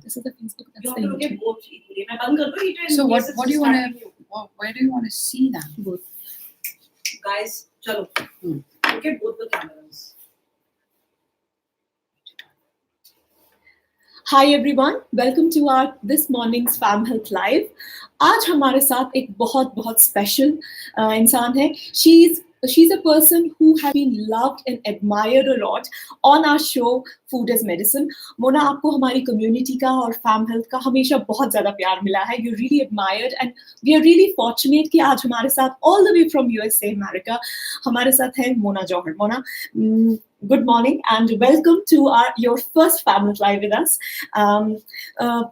This is the Facebook. That's You have the to look at YouTube. both equally. मैं बंद कर दूँ it? So what do you want to? Where do you want to see them? Both. Guys, चलो. Look at both the cameras. Hi everyone, welcome to our this morning's Famhealth Live. आज हमारे साथ एक बहुत special इंसान है. She's a person who has been loved and admired a lot on our show Food as Medicine. Mona, आपको हमारी community का और Famhealth का हमेशा बहुत ज़्यादा प्यार मिला है. You're really admired and we are really fortunate कि आज हमारे साथ all the way from USA, America, हमारे साथ है मोना जौहर. Mona, good morning and welcome to your first Famhealth Live with us.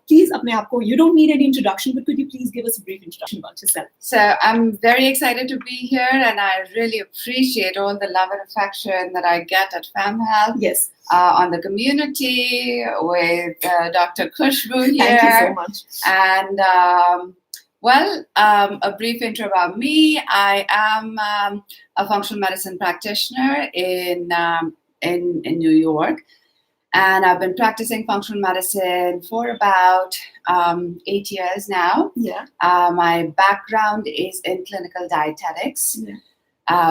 Please, अपने आप को, you don't need any introduction, but could you please give us a brief introduction about yourself? So I'm very excited to be here, and I really appreciate all the love and affection that I get at Famhealth. Yes. On the community with Dr. Khushbu here. Thank you so much. And a brief intro about me. I am a functional medicine practitioner in New York, and I've been practicing functional medicine for about 8 years now. Yeah. My background is in clinical dietetics. Yeah.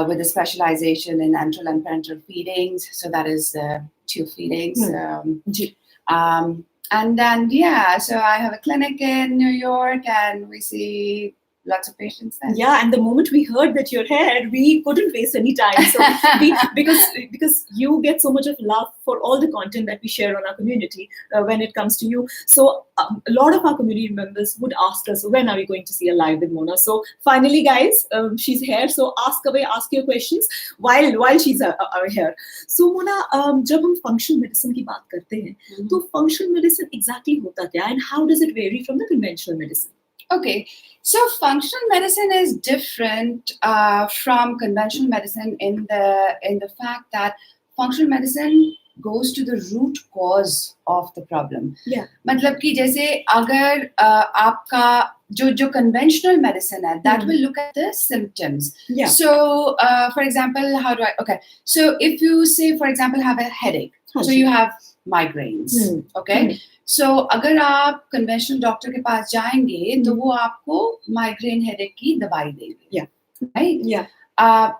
With a specialization in enteral and parenteral feedings, so that is tube feedings. And then, so I have a clinic in New York, and we see lots of patients there. Yeah, and the moment we heard that you're here, we couldn't waste any time. So because you get so much of love for all the content that we share on our community when it comes to you. So a lot of our community members would ask us, when are we going to see a live with Mona? So finally, guys, she's here. So ask your questions while she's here. So Mona, जब हम functional medicine की बात करते हैं, तो functional medicine exactly होता क्या, and how does it vary from the conventional medicine? Okay, so functional medicine is different from conventional medicine in the fact that functional medicine goes to the root cause of the problem. Yeah. मतलब कि जैसे अगर आपका जो conventional medicine है, that will look at the symptoms. Yeah. So for example, so if you say, for example, have a headache, so you have migraines, okay? So अगर आप conventional doctor के पास जाएंगे, तो वो आपको migraine headache की दवाई देंगे. Yeah. Right? Yeah.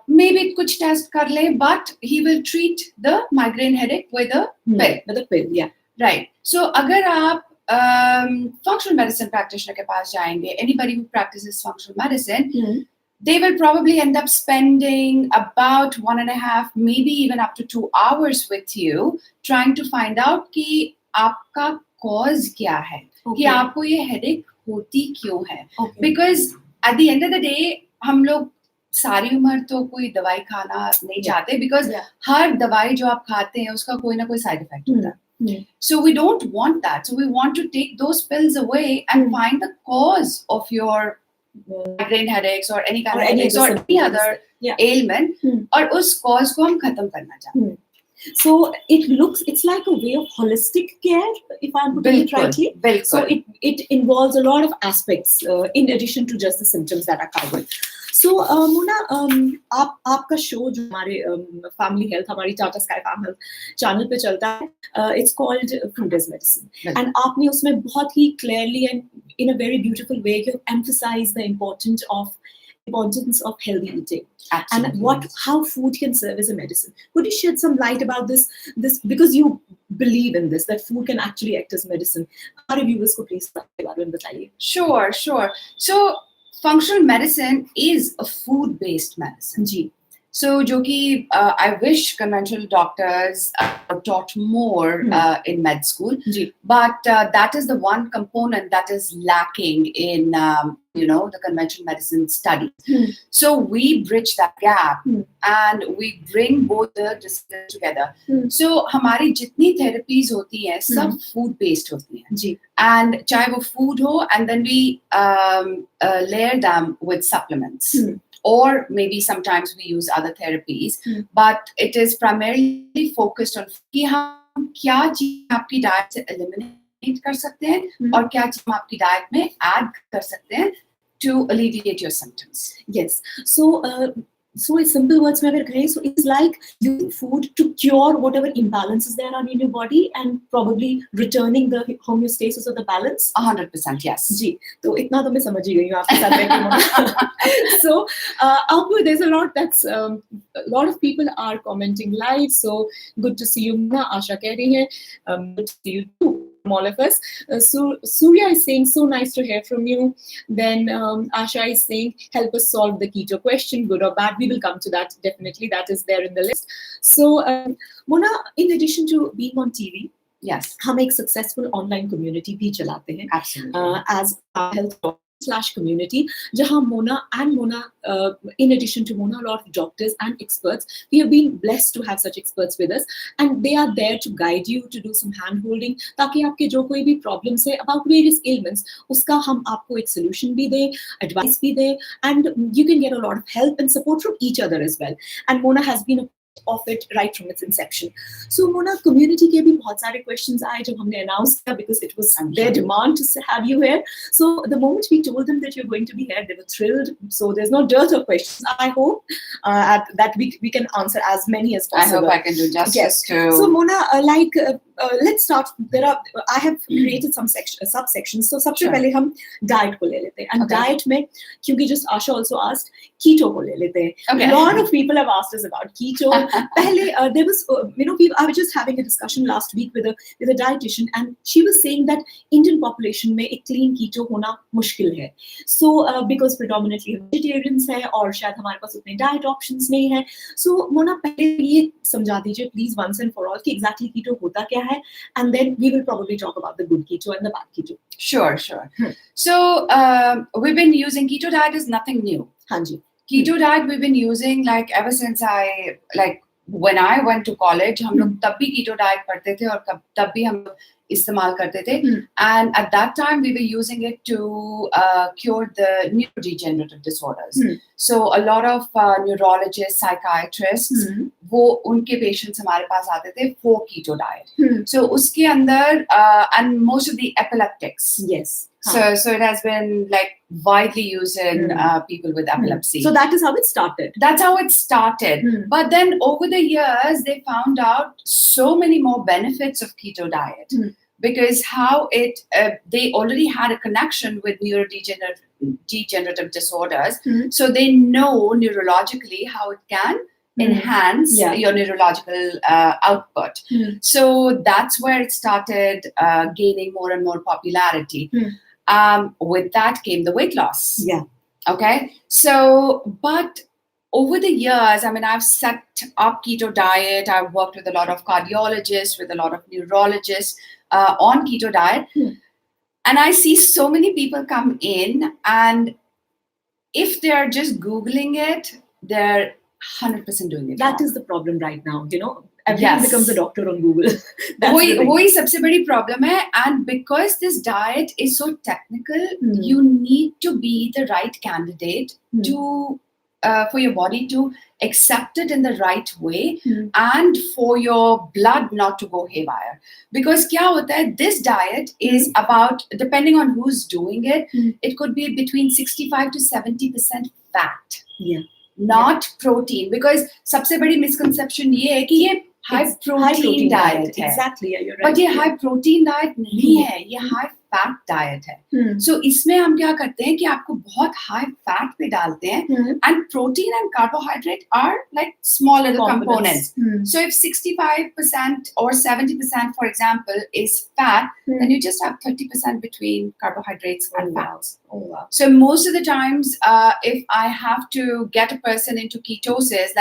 Maybe कुछ test कर ले, but he will treat the migraine headache with a pill. With a pill, yeah. Right. So अगर आप functional medicine practitioner के पास जाएंगे, anybody who practices functional medicine, they will probably end up spending about 1.5, maybe even up to 2 hours with you, trying to find out कि आपका cause क्या है, कि आपको ये headache होती क्यों है. Because at the end of the day, हम लोग सारी उम्र तो कोई दवाई खाना नहीं चाहते, because हर दवाई जो आप खाते हैं उसका कोई ना कोई side effect होता है. So we don't want that. So we want to take those pills away and find the cause of your migraine headaches or any kind of headaches or any other ailment, और उस cause को हम खत्म करना चाहते हैं. So it's like a way of holistic care, if I'm putting it rightly. So it involves a lot of aspects in addition to just the symptoms that are covered. So Mona, आपका show जो हमारे Family Health, हमारी Tata Sky Famhealth channel पे चलता है, it's called Food as Medicine. And आपने उसमें बहुत ही clearly and in a very beautiful way you have emphasized the importance of healthy eating. Absolutely. And how food can serve as a medicine. Could you shed some light about this because you believe in this, that food can actually act as medicine? Our viewers को please बताइए. Sure. So functional medicine is a food-based medicine. Ji. So जो कि I wish conventional doctors taught more in med school. Ji. But that is the one component that is lacking in the conventional medicine studies. So we bridge that gap and we bring both the disciplines together. So हमारी जितनी therapies होती हैं सब food based होती हैं. जी. And चाहे वो food हो, and then we layer them with supplements. Or maybe sometimes we use other therapies, but it is primarily focused on कि हम क्या चीज़ आपकी diet से eliminate कर सकते हैं और क्या चीज़ हम आपकी diet में add कर सकते हैं to alleviate your symptoms. Yes. So So in simple words mein agar kahe, so it's like using food to cure whatever imbalances there are in your body and probably returning the homeostasis of the balance. 100%, yes. जी, तो इतना तो मैं समझ ही गई हूँ आपके साथ रह के. So अब there's a lot that's a lot of people are commenting live, so good to see you. Mona, Asha कह रही है good to see you too, from all of us. So Surya is saying so nice to hear from you. Then Asha is saying help us solve the keto question, good or bad. We will come to that definitely. That is there in the list. So Mona, in addition to being on TV, Yes, हम एक successful online community भी चलाते हैं absolutely. as health/community, जहाँ Mona and Mona, in addition to Mona, a lot of doctors and experts, we have been blessed to have such experts with us, and they are there to guide you, to do some hand holding, ताकि आपके जो कोई भी problems है about various ailments, उसका हम आपको एक solution भी दें, advice भी दें, and you can get a lot of help and support from each other as well. And Mona has been a of it right from its inception. So Mona, community के भी बहुत सारे questions आए जब हमने announce किया, because it was their demand to have you here. So the moment we told them that you're going to be here, they were thrilled. So there's no dearth of questions. I hope that we can answer as many as possible. I hope I can do justice to. So Mona, let's start. I have created some subsections. So सबसे पहले हम diet को ले लेते हैं. And diet में, क्योंकि just Asha also asked, keto को ले लेते हैं. Okay. A lot of people have asked us about keto. Pehle, there was, I was just having a discussion last week with a dietitian, and she was saying that Indian population में एक clean keto होना मुश्किल है. So because predominantly vegetarians हैं और शायद हमारे पास उतने diet options नहीं हैं. So Mona, पहले ये समझा दीजिए please once and for all कि exactly keto होता क्या है, and then we will probably talk about the good keto and the bad keto. Sure. So we've been using keto diet is nothing new. हाँ जी. Keto diet we've been using ever since when I went to college, हम लोग तब भी keto diet पढ़ते थे और तब भी हम लोग इस्तेमाल करते थे. And at that time we were using it to cure the neurodegenerative disorders. So a lot of neurologists, psychiatrists, वो उनके patients हमारे पास आते थे for keto diet. So उसके अंदर and most of the epileptics. Yes. So it has been widely used in people with epilepsy. So that is how it started. That's how it started. But then over the years, they found out so many more benefits of keto diet because how they already had a connection with neurodegenerative disorders. So they know neurologically how it can enhance your neurological output. So that's where it started gaining more and more popularity. With that came the weight loss. Yeah. Okay. So, but over the years, I've set up keto diet. I've worked with a lot of cardiologists, with a lot of neurologists on keto diet. And I see so many people come in, and if they're just Googling it, they're 100% doing it. That is the problem right now, Everyone becomes a doctor on Google. वही सबसे बड़ी problem है, and because this diet is so technical, you need to be the right candidate to for your body to accept it in the right way and for your blood not to go haywire. Because क्या होता है, this diet is about, depending on who's doing it, it could be between 65 to 70% fat. Not protein. Because सबसे बड़ी misconception ये है कि ये high protein diet है. Exactly, you're right. But ये high protein diet नहीं है, ये high fat diet है. So इसमें हम क्या करते हैं कि आपको बहुत high fat पे डालते हैं, and protein and carbohydrate are like small little components. So if 65% or 70%, for example, is fat, then you just have 30% between carbohydrates and fats. Oh, wow. So most of the times, if I have to get a person into ketosis,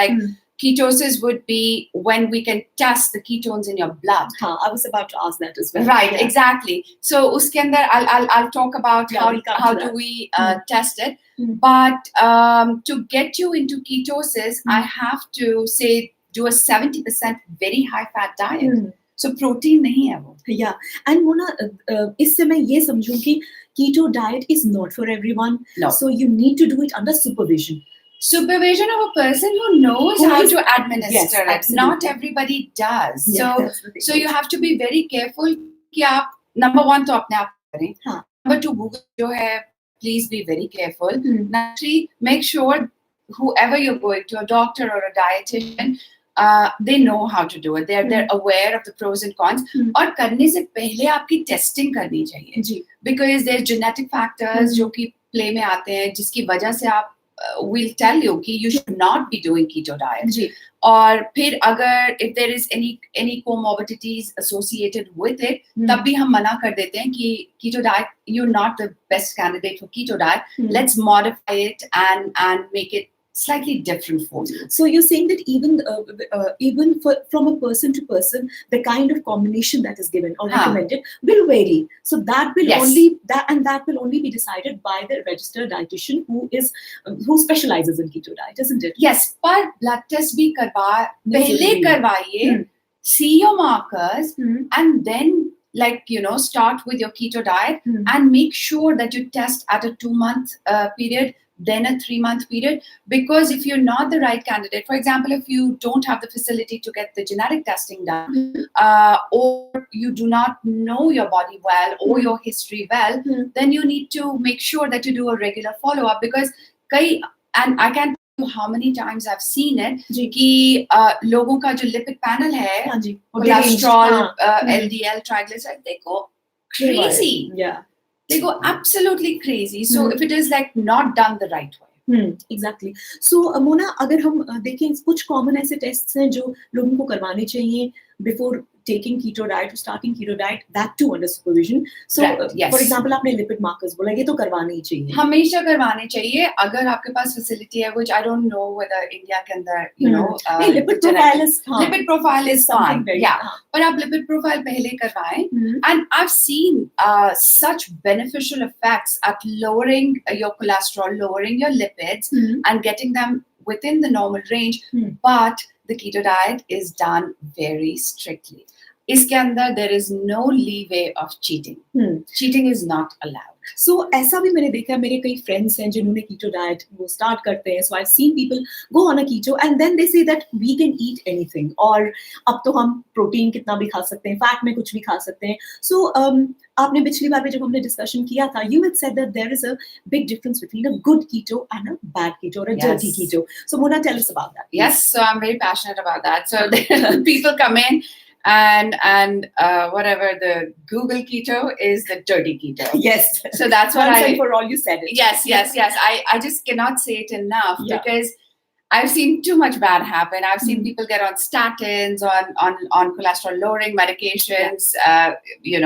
ketosis would be when we can test the ketones in your blood. I was about to ask that as well. Right, exactly. So uske andar I'll talk about how do we test it. But to get you into ketosis, I have to say do a 70% very high fat diet. So protein nahi hai wo. Yeah, and Mona, isse main ye samjhu ki keto diet is not for everyone. No. So you need to do it under supervision. Supervision of a person who knows how to administer it. Absolutely. Not everybody does. Yeah, so you have to be very careful कि आप number one तो अपने आप करें. Number two, Google जो है, please be very careful. Number three, make sure whoever you're going to, a doctor or a dietitian, they know how to do it. They're aware of the pros and cons. और करने से पहले आपकी testing करनी चाहिए. Because there's genetic factors जो कि play में आते हैं, जिसकी वजह से आप will tell you कि you should not be doing keto diet. और फिर अगर if there is any comorbidities associated with it, तब भी हम मना कर देते हैं कि keto diet, you're not the best candidate for keto diet. Let's modify it and make it slightly different for you. So you're saying that even from a person to person, the kind of combination that is given or recommended will vary. So that will only be decided by the registered dietitian who specializes in keto diet, isn't it? Yes, पर blood test भी पहले करवाइए, see your markers, and then start with your keto diet and make sure that you test at a 2-month period, then a 3-month period. Because if you're not the right candidate, for example, if you don't have the facility to get the genetic testing done, or you do not know your body well or your history well, then you need to make sure that you do a regular follow-up. Because and I can't tell you how many times I've seen it कि लोगों का जो lipid panel है, cholesterol, LDL, triglycerides, they go crazy. They go absolutely crazy. So if it is not done the right way. Exactly. So Mona, अगर हम देखें कुछ common ऐसे tests हैं जो लोगों को करवाने चाहिए before taking keto diet or starting keto diet, that too under supervision. So for example, आपने lipid markers बोला, ये तो करवाने ही चाहिए. हमेशा करवाने चाहिए अगर आपके पास facility है, which I don't know whether India के अंदर lipid profile is fine. पर आप lipid profile पहले करवाएं. And I've seen such beneficial effects at lowering your cholesterol, lowering your lipids, and getting them within the normal range. But the keto diet is done very strictly. इसके अंदर there is no leeway of cheating. Cheating is not allowed. So ऐसा भी मैंने देखा, मेरे कई friends हैं जिन्होंने keto diet वो start करते हैं. So I've seen people go on a keto and then they say that we can eat anything. और अब तो हम protein कितना भी खा सकते हैं, fat में कुछ भी खा सकते हैं. So आपने पिछली बार में जब हमने discussion किया था, you had said that there is a big difference between a good keto and a bad keto or a dirty keto. So Mona, tell us about that. Yes, so I'm very passionate about that. So people come in and whatever the Google keto is the dirty keto. Yes. So that's what and for all you said it. Yes. I just cannot say it enough because I've seen too much bad happen. I've seen people get on statins, on cholesterol lowering medications. You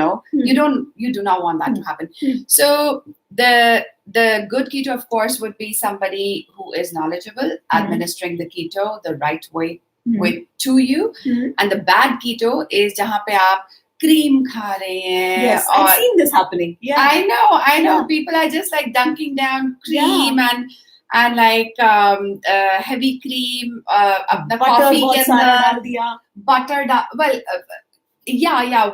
do not want that to happen. So the good keto, of course, would be somebody who is knowledgeable, administering the keto the right way to you. And the bad keto is जहाँ पे आप cream खा रहे हैं. Yes, I've seen this happening. Yeah, I know. Yeah. People are just dunking down cream and heavy cream. अपना coffee के अंदर butter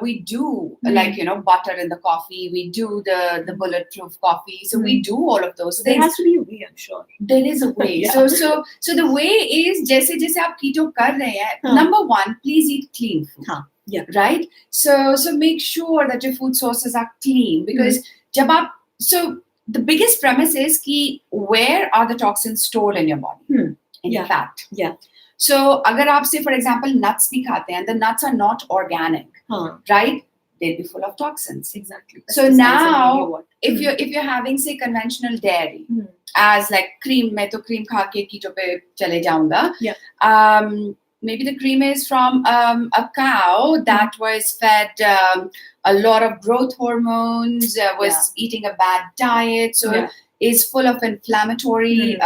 we do butter in the coffee. We do the bulletproof coffee. So we do all of those things. There has to be a way, I'm sure. There is a way. So the way is जैसे आप keto कर रहे हैं. Number one, please eat clean food. Right. So make sure that your food sources are clean because so the biggest premise is कि where are the toxins stored in your body? In fat. So अगर आप say for example nuts भी खाते हैं, the nuts are not organic, right? They'll be full of toxins. Exactly. So now if you're having say conventional dairy as cream, मैं तो cream खा के keto पे चले जाऊंगा. Maybe the cream is from a cow that was fed a lot of growth hormones, was eating a bad diet, so is full of inflammatory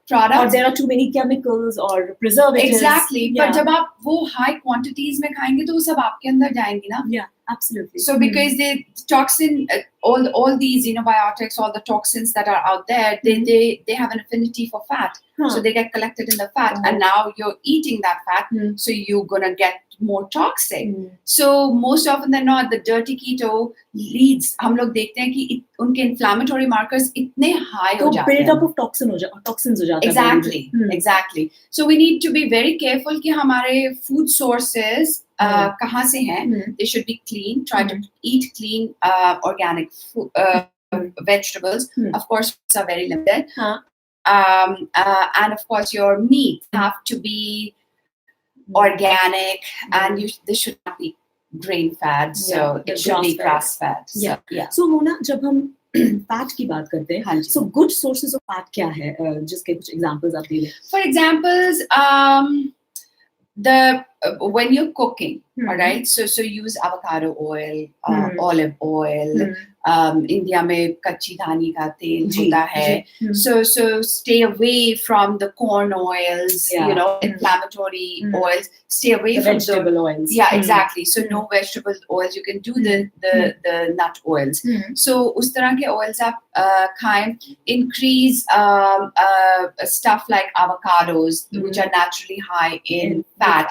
products. Or there are too many chemicals or preservatives. Exactly. But जब आप वो high quantities में खाएंगे तो वो सब आपके अंदर जाएंगी ना? Yeah, absolutely. So because the toxin, all these probiotics, all the toxins that are out there, they have an affinity for fat. So they get collected in the fat, and now you're eating that fat, so you're gonna get more toxic. So most often than not, the dirty keto leads. हम लोग देखते हैं कि उनके inflammatory markers इतने high हो जाते हैं. Build up of toxins हो जाता है. Exactly. So we need to be very careful कि हमारे food sources कहाँ से हैं. They should be clean. Try to eat clean, organic food, vegetables. Of course, are very limited. And of course, your meat have to be organic, and this should not be grain fed, so it should be grass fed. Yeah. Yeah. So Mona, जब हम fat की बात करते हैं, so good sources of fat क्या है, जिसके कुछ examples आप दे दें? For examples, when you're cooking, all right, so use avocado oil, olive oil. India में कच्ची धानी का तेल होता है. So stay away from the corn oils, inflammatory oils. Stay away from vegetable oils. Yeah, exactly. So no vegetable oils. You can do the nut oils. So उस तरह के oils आप खाएं. Increase stuff like avocados, which are naturally high in fat.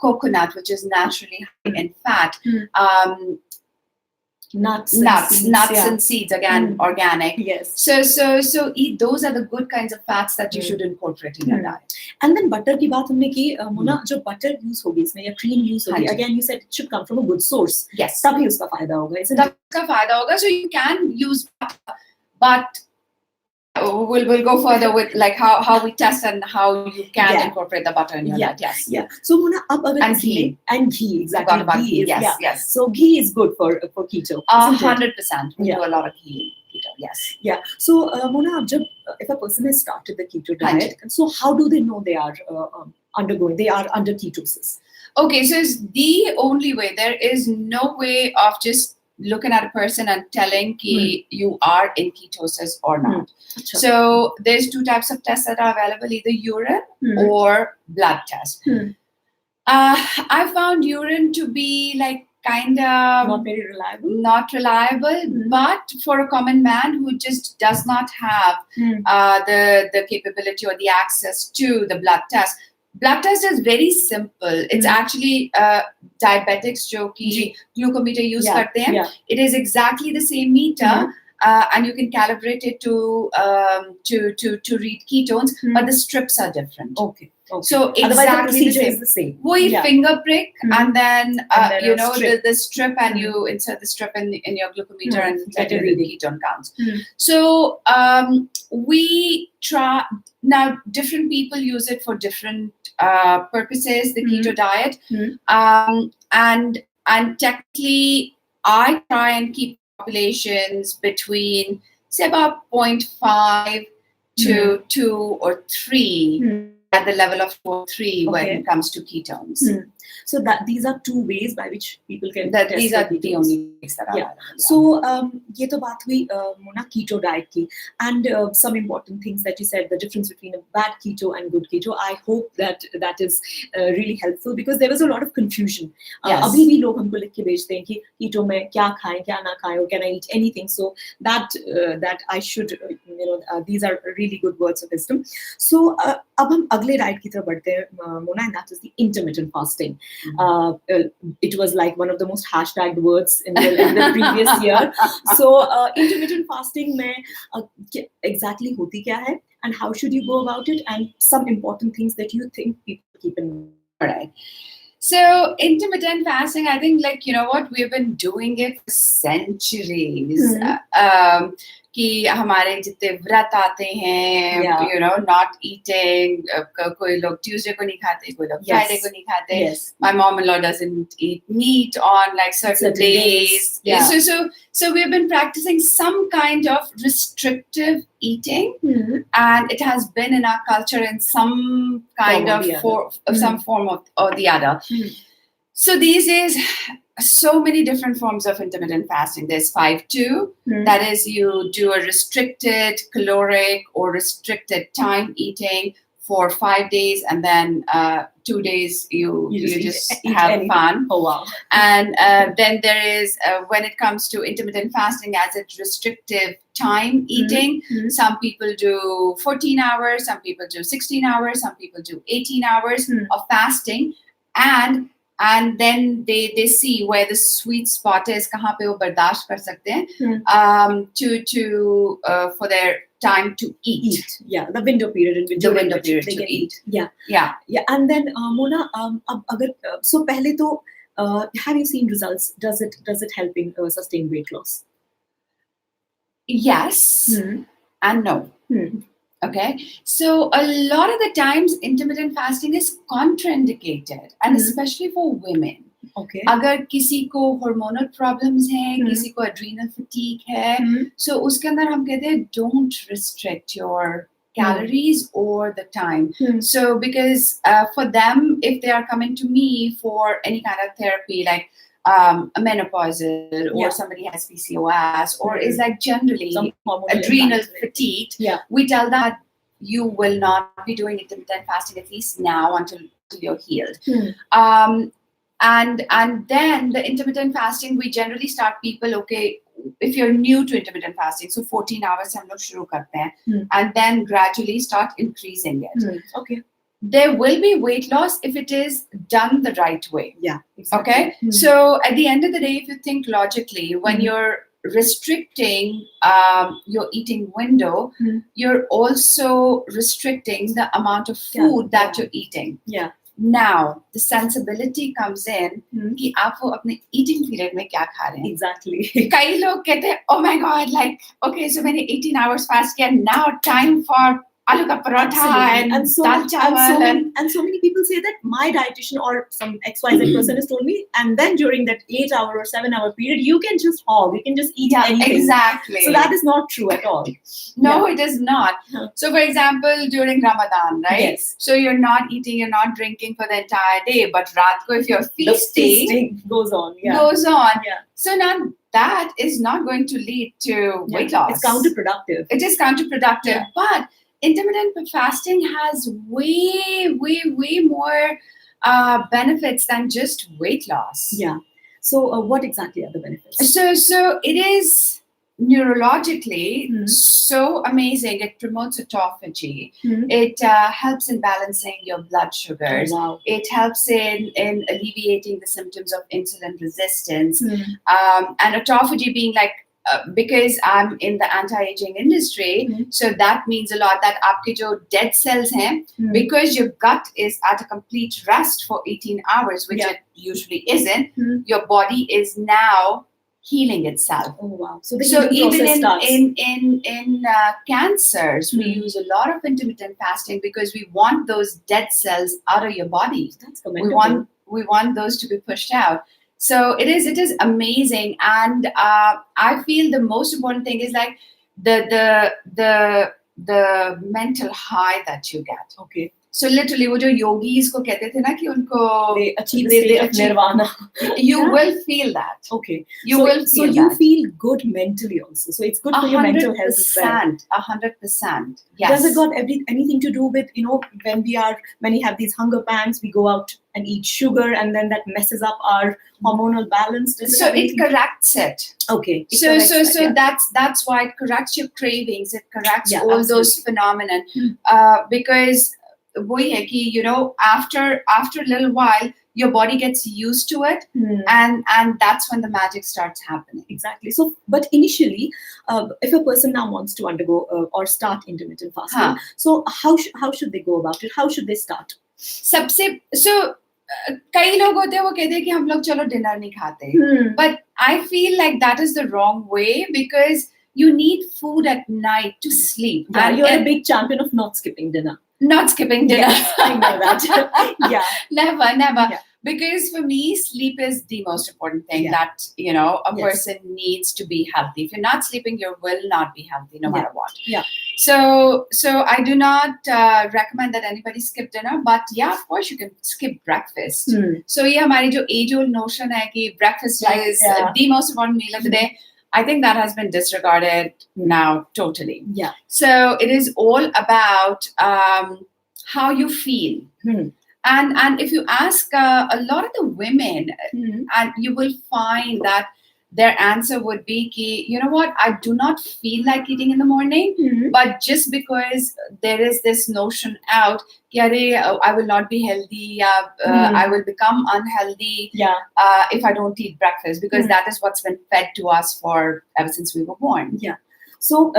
Coconut, which is naturally high in fat. Nuts and seeds, again, organic. Yes. So eat. Those are the good kinds of fats that you should incorporate in your diet. And then butter की बात हमने की, Mona, जो butter use होगी इसमें या cream use होगी, again you said it should come from a good source. Yes. तभी उसका फायदा होगा. तब उसका फायदा होगा. So you can use butter, but we'll go further with like how we test and how you can incorporate the butter in your diet. Yes. Yeah. So Mona, and ghee. Exactly. Ghee. Yes. So ghee is good for keto. 100%. We do a lot of ghee in keto. Yes. Yeah. So Mona, if a person has started the keto diet, so how do they know they are under ketosis? Okay, so it's the only way. There is no way of just looking at a person and telling ki you are in ketosis or not. So there's two types of tests that are available, either urine or blood test. I found urine to be like kind of not reliable, but for a common man who just does not have the capability or the access to the blood test. Blood test is very simple. It's actually diabetics जो कि glucometer use करते हैं. It is exactly the same meter, and you can calibrate it to read ketones, but the strips are different. Okay. So exactly the same. We finger prick and then the strip, and you insert the strip in your glucometer and get the ketone counts. So we try now. Different people use it for different purposes. The keto diet, and technically, I try and keep populations between say about 0.5 to 2 or 3. At the level of 2 or 3 when it comes to ketones. So these are two ways by which people can test. These are the only ways that are available. So ये तो बात हुई Mona keto diet की, and some important things that you said, the difference between a bad keto and good keto. I hope that is really helpful, because there was a lot of confusion. अभी भी लोग हमको लिख के भेजते हैं कि keto में क्या खाएं क्या ना खाएं, or can I eat anything? So that I should these are really good words of wisdom. So अब हम अगले diet की तरफ बढ़ते हैं, Mona, and that is the intermittent fasting. It was like one of the most hashtagged words in the previous year. So intermittent fasting में exactly होती क्या है, and how should you go about it, and some important things that you think people keep in mind. All right. So intermittent fasting, I think, like, we've been doing it for centuries. कि हमारे जितने व्रत आते हैं, not eating, कोई लोग Tuesday को नहीं खाते, कोई लोग Friday को नहीं खाते. My mom-in-law doesn't eat meat on like certain days. So we've been practicing some kind of restrictive eating, and it has been in our culture in some kind some form or the other. So these days, so many different forms of intermittent fasting. There's 5-2, that is, you do a restricted caloric or restricted time eating for 5 days, and then 2 days you just have fun. Oh wow! And then there is when it comes to intermittent fasting as a restrictive time eating, some people do 14 hours, some people do 16 hours, some people do 18 hours of fasting, and then they see where the sweet spot is, kahan pe wo bardasht kar sakte hain, to for their time to eat. Yeah, the window period in which to eat. Yeah. And then Mona, so pehle to have you seen results? Does it help in sustain weight loss? Yes and no. Okay, so a lot of the times intermittent fasting is contraindicated, and especially for women. Okay. अगर किसी को hormonal problems हैं, किसी को adrenal fatigue है, so उसके अंदर हम कहते हैं don't restrict your calories or the time. So because for them, if they are coming to me for any kind of therapy like a menopausal or somebody has PCOS or is like generally adrenal fatigued, we tell them that you will not be doing intermittent fasting at least now until you're healed. And then the intermittent fasting, we generally start people, okay, if you're new to intermittent fasting, so 14 hours हम लोग शुरू करते हैं, and then gradually start increasing it. Okay. There will be weight loss if it is done the right way. Yeah, exactly. Okay. So at the end of the day, if you think logically, when you're restricting your eating window, you're also restricting the amount of food that you're eating. Yeah. Now the sensibility comes in कि आप वो अपने eating period में क्या खा रहे हैं. Exactly. कई लोग कहते हैं, oh my god, like okay, so मैंने 18 hours fast किया, now time for aloo ka parotha and dal chawal and so many people say that my dietitian or some XYZ person has told me, and then during that 8 hour or 7 hour period you can just hog, you can just eat anything. Exactly. So that is not true at all. No, it is not. So for example, during Ramadan, right? Yes. So you're not eating, you're not drinking for the entire day, but raat ko if you're feasting goes on. Yeah. So now that is not going to lead to weight loss. It's counterproductive. It is counterproductive. But intermittent fasting has way more benefits than just weight loss. Yeah. So what exactly are the benefits? So it is neurologically so amazing. It promotes autophagy. It helps in balancing your blood sugars. Oh, wow. It helps in alleviating the symptoms of insulin resistance. And autophagy being like, because I'm in the anti-aging industry, so that means a lot that आपके जो dead cells हैं, because your gut is at a complete rest for 18 hours, which it usually isn't, your body is now healing itself. Oh wow! So even in cancers, we use a lot of intermittent fasting because we want those dead cells out of your body. That's commendable. We want those to be pushed out. So it is amazing, and I feel the most important thing is like the mental high that you get. Okay. So literally, वो जो yogis को कहते थे ना कि उनको they achieve state of nirvana. You will feel that. Okay. You will feel so that. you feel good mentally also. So it's good for your mental health as well. 100%. Yes. Does it got anything to do with, when you have these hunger pangs, we go out and eat sugar, and then that messes up our hormonal balance? So it corrects it. Okay. So that's why it corrects your cravings. It corrects all those phenomena. Because वही है कि after a little while your body gets used to it, and that's when the magic starts happening. Exactly. So but initially if a person now wants to undergo or start intermittent fasting, so how should they go about it? How should they start? कई लोग होते हैं वो कहते हैं कि हम लोग चलो डिनर नहीं खाते, but I feel like that is the wrong way, because you need food at night to sleep. Yeah, you're a big champion of not skipping dinner. Not skipping dinner. Yes, I know that. Yeah. Never. Yeah. Because for me, sleep is the most important thing that, a person needs to be healthy. If you're not sleeping, you will not be healthy no matter what. Yeah. So I do not recommend that anybody skip dinner, but yeah, of course you can skip breakfast. So yeah, हमारी जो age-old notion है कि breakfast is the most important meal of the day, I think that has been disregarded now totally. Yeah. So it is all about how you feel. And if you ask a lot of the women, and you will find that their answer would be, you know what, I do not feel like eating in the morning, but just because there is this notion out, I will not be healthy, I will become unhealthy if I don't eat breakfast, because that is what's been fed to us ever since we were born. Yeah. So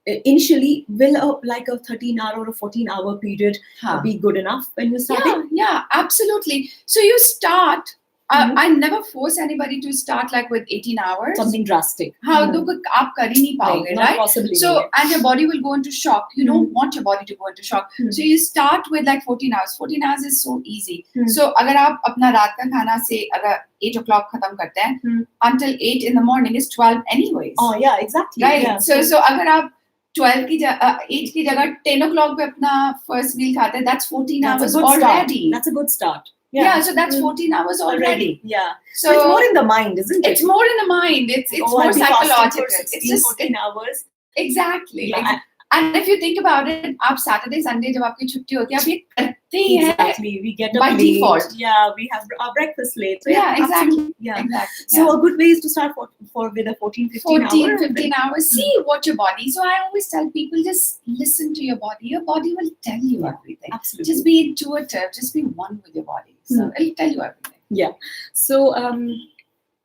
initially, will a 13-hour or a 14-hour period be good enough when you start? Yeah, absolutely. So you start I never force anybody to start like with 18 hours. Something drastic. हाँ, तो आप कर ही नहीं पाओगे, Not right? possibly. So, and your body will go into shock. You don't want your body to go into shock. So you start with like 14 hours. 14 hours is so easy. So अगर आप अपना रात का खाना से अगर 8 o'clock खत्म करते हैं, until 8 in the morning is 12 anyways. Oh yeah, exactly. Right. Yeah. So अगर आप 12 की 8 की जगह 10 o'clock पे अपना first meal खाते हैं, that's 14 That's hours a good already. start. That's a good start. Yeah, so that's 14 hours already. Yeah. So it's more in the mind, isn't it? It's more in the mind. It's more I'll be fasting psychological. for 16, It's just 14 hours. Exactly. Yeah. And if you think about it, आप Saturday, Sunday जब आपकी छुट्टी होती है, आप ये करते ही हैं. Exactly. We get up by late. default. Yeah, we have our breakfast late. So Yeah, exactly. absolutely. Yeah. Exactly. So a good way is to start for with a 14, 15 hours. 15 hours. See what your body. So I always tell people, just listen to your body. Your body will tell you everything. Absolutely. Just be intuitive. Just be one with your body. So it'll tell you everything. Yeah. So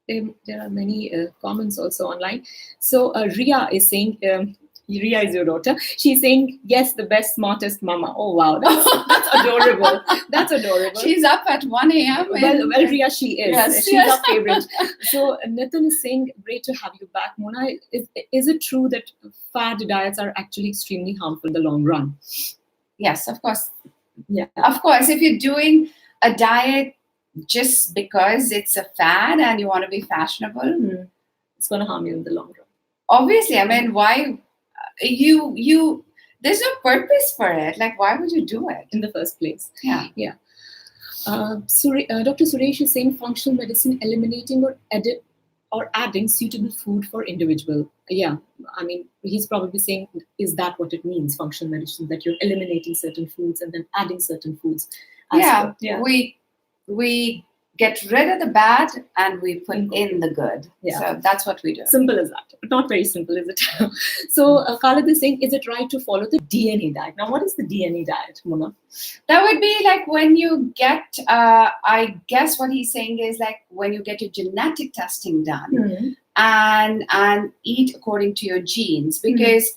there are many comments also online. So Ria is saying, Ria is your daughter. She's saying, yes, the best, smartest mama. Oh, wow. That's adorable. That's adorable. She's up at 1 a.m. Well, Ria, she is. Yes, She's yes. our favorite. So Nitin is saying, great to have you back. Mona, is it true that fad diets are actually extremely harmful in the long run? Yes, of course. Yeah. Of course, if you're doing a diet just because it's a fad and you want to be fashionable, it's going to harm you in the long run. Obviously, I mean, why you there's no purpose for it. Like, why would you do it in the first place? Yeah. Dr. Suresh is saying functional medicine eliminating or adding suitable food for individual. Yeah, I mean, he's probably saying, is that what it means, functional medicine, that you're eliminating certain foods and then adding certain foods? Yeah. We get rid of the bad and we put in the good. Yeah. So that's what we do. Simple as that. But not very simple, is it? So Khalid is saying, is it right to follow the DNA diet? Now, what is the DNA diet, Mona? That would be like when you get, I guess what he's saying is like when you get your genetic testing done and eat according to your genes. Because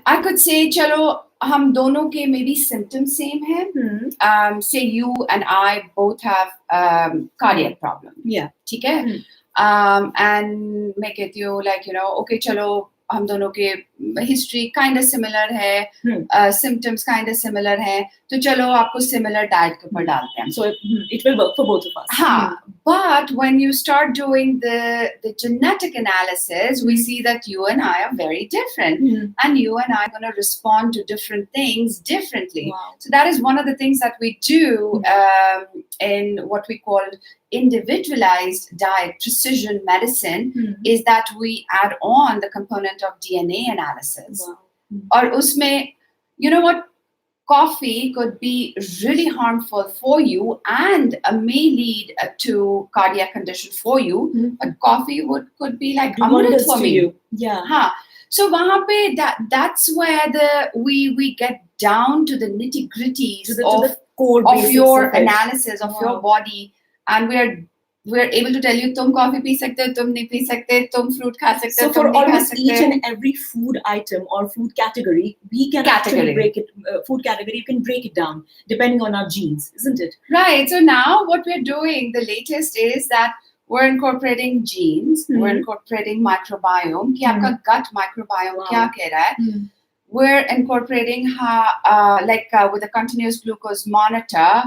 I could say, chalo, हम दोनों के maybe symptoms same हैं. Say you and I both have cardiac problem. Yeah. ठीक है? And मैं कहती हूँ like, you know, okay, चलो हम दोनों के history kind of similar है, symptoms kind of similar हैं, तो चलो आपको similar diet के ऊपर डालते हैं. So it will work for both of us. हाँ, but when you start doing the genetic analysis, we see that you and I are very different, and you and I are going to respond to different things differently. Wow. So that is one of the things that we do in what we call individualized diet, precision medicine, is that we add on the component of DNA analysis. Wow. Or usme, you know what? Coffee could be really harmful for you and may lead to cardiac condition for you. But coffee could be like amrit for me. You. Yeah. So wahan pe that's where we get down to the nitty gritties to the core of your analysis of your body, and we're able to tell you तुम coffee P सकते हो, तुम नहीं P सकते, तुम fruit खा सकते हो, so for almost each सकते. and every food item or food category, we can actually break it. Food category, you can break it down depending on our genes, isn't it? Right. So now what we're doing, the latest is that we're incorporating genes, we're incorporating microbiome. कि आपका gut microbiome क्या कह रहा है? We're incorporating with a continuous glucose monitor.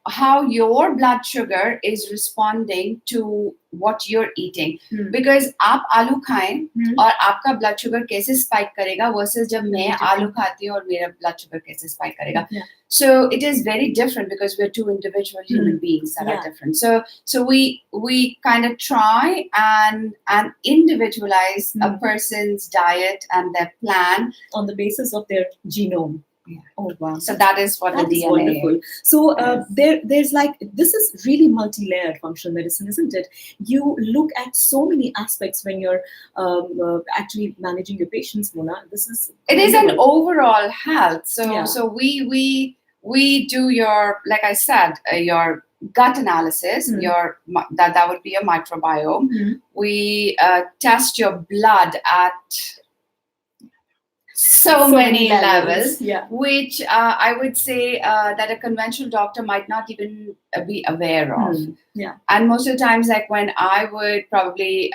How your blood sugar is responding to what you're eating. Because आप आलू खाएं और आपका blood sugar कैसे spike करेगा versus जब मैं आलू खाती हूँ और मेरा blood sugar कैसे spike करेगा. So it is very different because we're two individual human beings that are different. So we kind of try and individualize a person's diet and their plan on the basis of their genome. Yeah. Oh wow! So that is what the DNA is. Wonderful. So there's like, this is really multi-layered functional medicine, isn't it? You look at so many aspects when you're actually managing your patients, Mona. It is an overall health. So we do your, like I said, your gut analysis. Your that would be your microbiome. We test your blood at. so many levels. Yeah. Which I would say that a conventional doctor might not even be aware of. Yeah. And most of the times, like when I would probably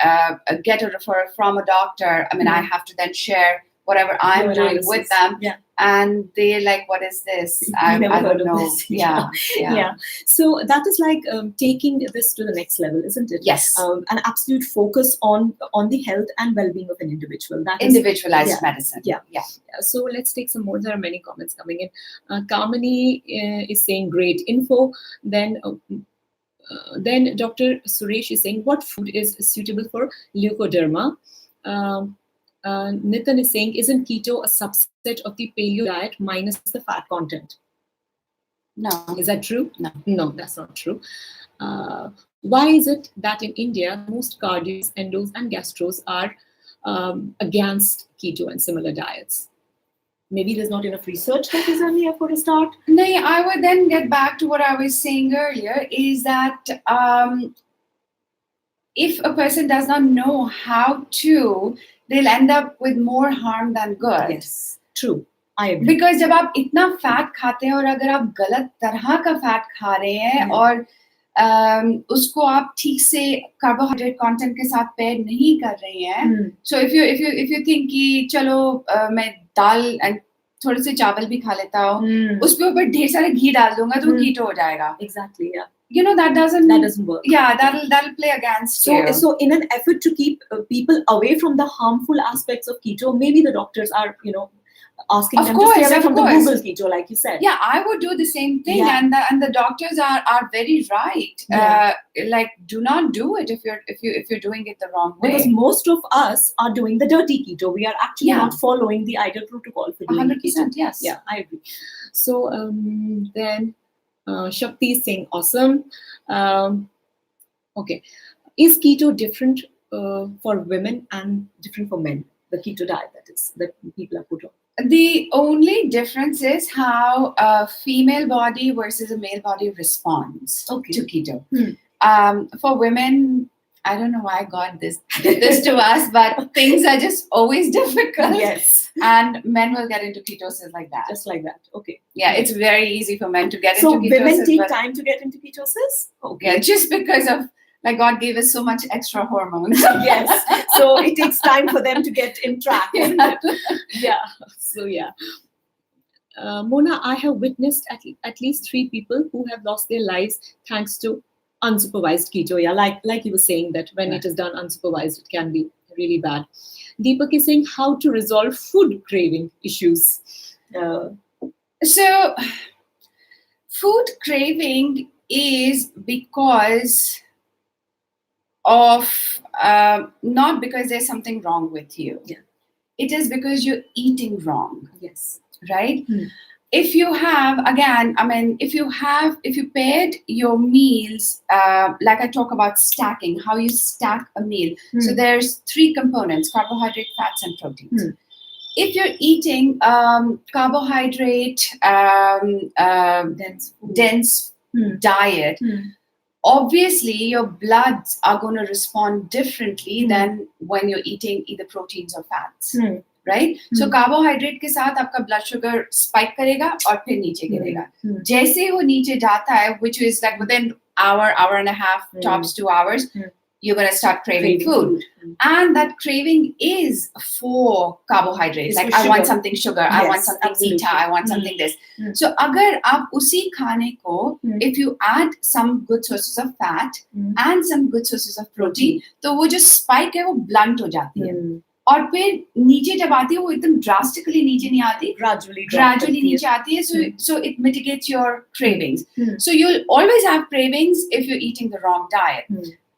get a referral from a doctor, I mean, I have to then share whatever I'm Your doing analysis. with them. Yeah. And they're like, what is this? Never I heard don't of know. this. Yeah. So that is like taking this to the next level, isn't it? Yes. An absolute focus on the health and well-being of an individual. That is Individualized medicine. Yeah. So let's take some more. There are many comments coming in. Kamini is saying great info. Then Dr. Suresh is saying, what food is suitable for leukoderma? Nitin is saying, isn't keto a subset of the paleo diet minus the fat content? No. Is that true? No, that's not true. Why is it that in India, most cardios, endos, and gastros are against keto and similar diets? Maybe there's not enough research that is here for a start. No, I would then get back to what I was saying earlier, is that if a person does not know how to, they'll end up with more harm than good. Yes, true. I agree. Because जब आप इतना fat खाते हैं और अगर आप गलत तरह का फैट खा रहे हैं और उसको आप ठीक से कार्बोहाइड्रेट कंटेंट के साथ पेयर नहीं कर रहे हैं, so if you think कि चलो मैं दाल एंड थोड़े से चावल भी खा लेता हूँ, उसके ऊपर ढेर सारे घी डाल दूंगा तो कीटो हो जाएगा. Exactly, yeah. You know, that doesn't work. Yeah, that'll play against you. So in an effort to keep people away from the harmful aspects of keto, maybe the doctors are, asking them to stay away from the Google keto, like you said. Yeah, I would do the same thing, and the doctors are very right. Like, do not do it if you're doing it the wrong way. Because most of us are doing the dirty keto. We are actually not following the ideal protocol for doing 100%, keto. yes. Yeah, I agree. So then Shakti is saying awesome. Okay, is keto different for women and different for men? The keto diet that people are put on. The only difference is how a female body versus a male body responds to keto. For women, I don't know why God did this to us, but things are just always difficult. Yes. And men will get into ketosis like that. Just like that. Okay. Yeah, it's very easy for men to get into ketosis. So women take time to get into ketosis? Okay. Yeah, just because of, like, God gave us so much extra hormones. Yes. So it takes time for them to get in track, isn't it? Yeah. So yeah. Mona, I have witnessed at least 3 people who have lost their lives thanks to unsupervised keto. Yeah, like you were saying that when it is done unsupervised, it can be really bad. Deepak is saying how to resolve food craving issues. So food craving is because of not because there's something wrong with you. Yeah. It is because you're eating wrong. Yes. Right? If you have, again, I mean, if you paired your meals, like I talk about stacking, how you stack a meal. So there's 3 components: carbohydrate, fats, and proteins. If you're eating carbohydrate dense diet, obviously your bloods are going to respond differently than when you're eating either proteins or fats. Right? So carbohydrate के साथ आपका blood sugar spike करेगा और फिर नीचे गिरेगा. जैसे वो नीचे जाता है, which is like within hour and a half, tops 2 hours, you're going to start craving food. And that craving is for carbohydrates. Like, I want something sugar, I want something meat, I want something this. So अगर आप उसी खाने को, if you add some good sources of fat and some good sources of protein, तो वो जो spike है वो blunt हो जाती है. और फिर नीचे जब आती है वो एकदम drastically नीचे नहीं आती, gradually नीचे आती है, so it mitigates your cravings. So you'll always have cravings if you're eating the wrong diet.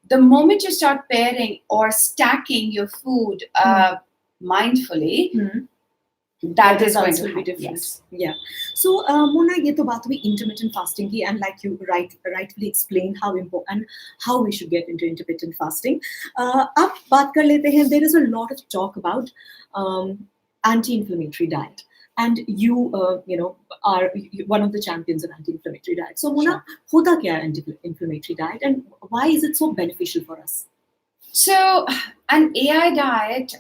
The moment you start pairing or stacking your food mindfully, that is going to be different. Yes. Yeah. So Mona, ये तो बात हुई intermittent fasting की, and like you rightfully explained how important and how we should get into intermittent fasting. अब बात कर लेते हैं. There is a lot of talk about anti-inflammatory diet, and you are one of the champions of anti-inflammatory diet. So Mona, होता क्या है anti-inflammatory diet, and why is it so beneficial for us? So an AI diet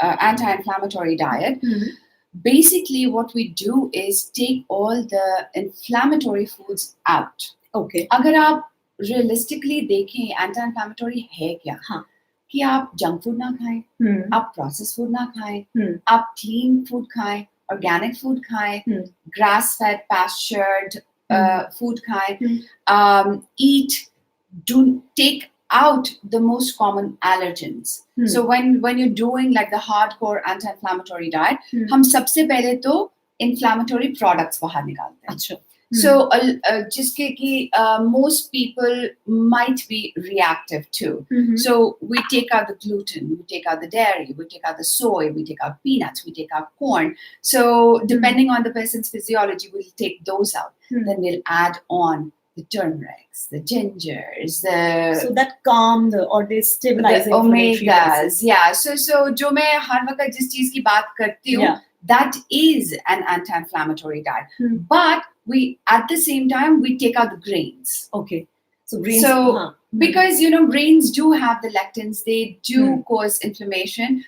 anti-inflammatory diet. Basically, what we do is take all the inflammatory foods out. Okay. अगर आप realistically देखें anti-inflammatory है क्या? हाँ. कि आप जंक फूड ना खाएं, आप प्रोसेस फूड ना खाएं, आप क्लीन फूड खाएं, ऑर्गेनिक फूड खाएं, ग्रास फेड पास्चर्ड फूड खाएं, take out the most common allergens. So when you're doing like the hardcore anti-inflammatory diet, हम सबसे पहले तो inflammatory products बाहर निकालते हैं. अच्छा. So जिसके कि most people might be reactive to. So we take out the gluten, we take out the dairy, we take out the soy, we take out peanuts, we take out corn. So depending on the person's physiology, we'll take those out. Then we'll add on the turmerics, the gingers, so that calm or they stabilize the omegas. Yeah. So जो मैं हर वक्त जिस चीज की बात करती हूँ, that is an anti-inflammatory diet. But we, at the same time, we take out the grains. Okay. So grains. So because grains do have the lectins, they do cause inflammation.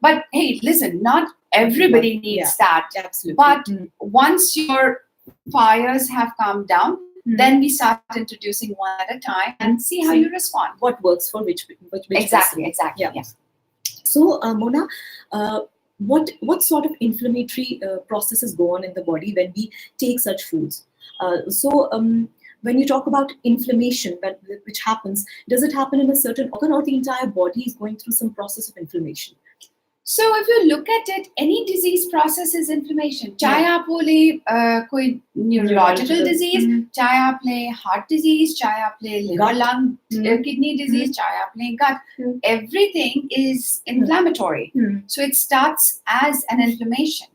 But hey, listen, not everybody needs that. Absolutely. But once your fires have calmed down, then we start introducing one at a time and see how you respond. What works for which exactly. person. Yeah. So Mona, what sort of inflammatory processes go on in the body when we take such foods? When you talk about inflammation, which happens, does it happen in a certain organ, or the entire body is going through some process of inflammation? So if you look at it, any disease process is inflammation. चाहे आप बोले कोई neurological disease, चाहे आप ले heart disease, चाहे आप ले liver, lung, kidney disease, चाहे आप ले gut, everything is inflammatory. So it starts as an inflammation.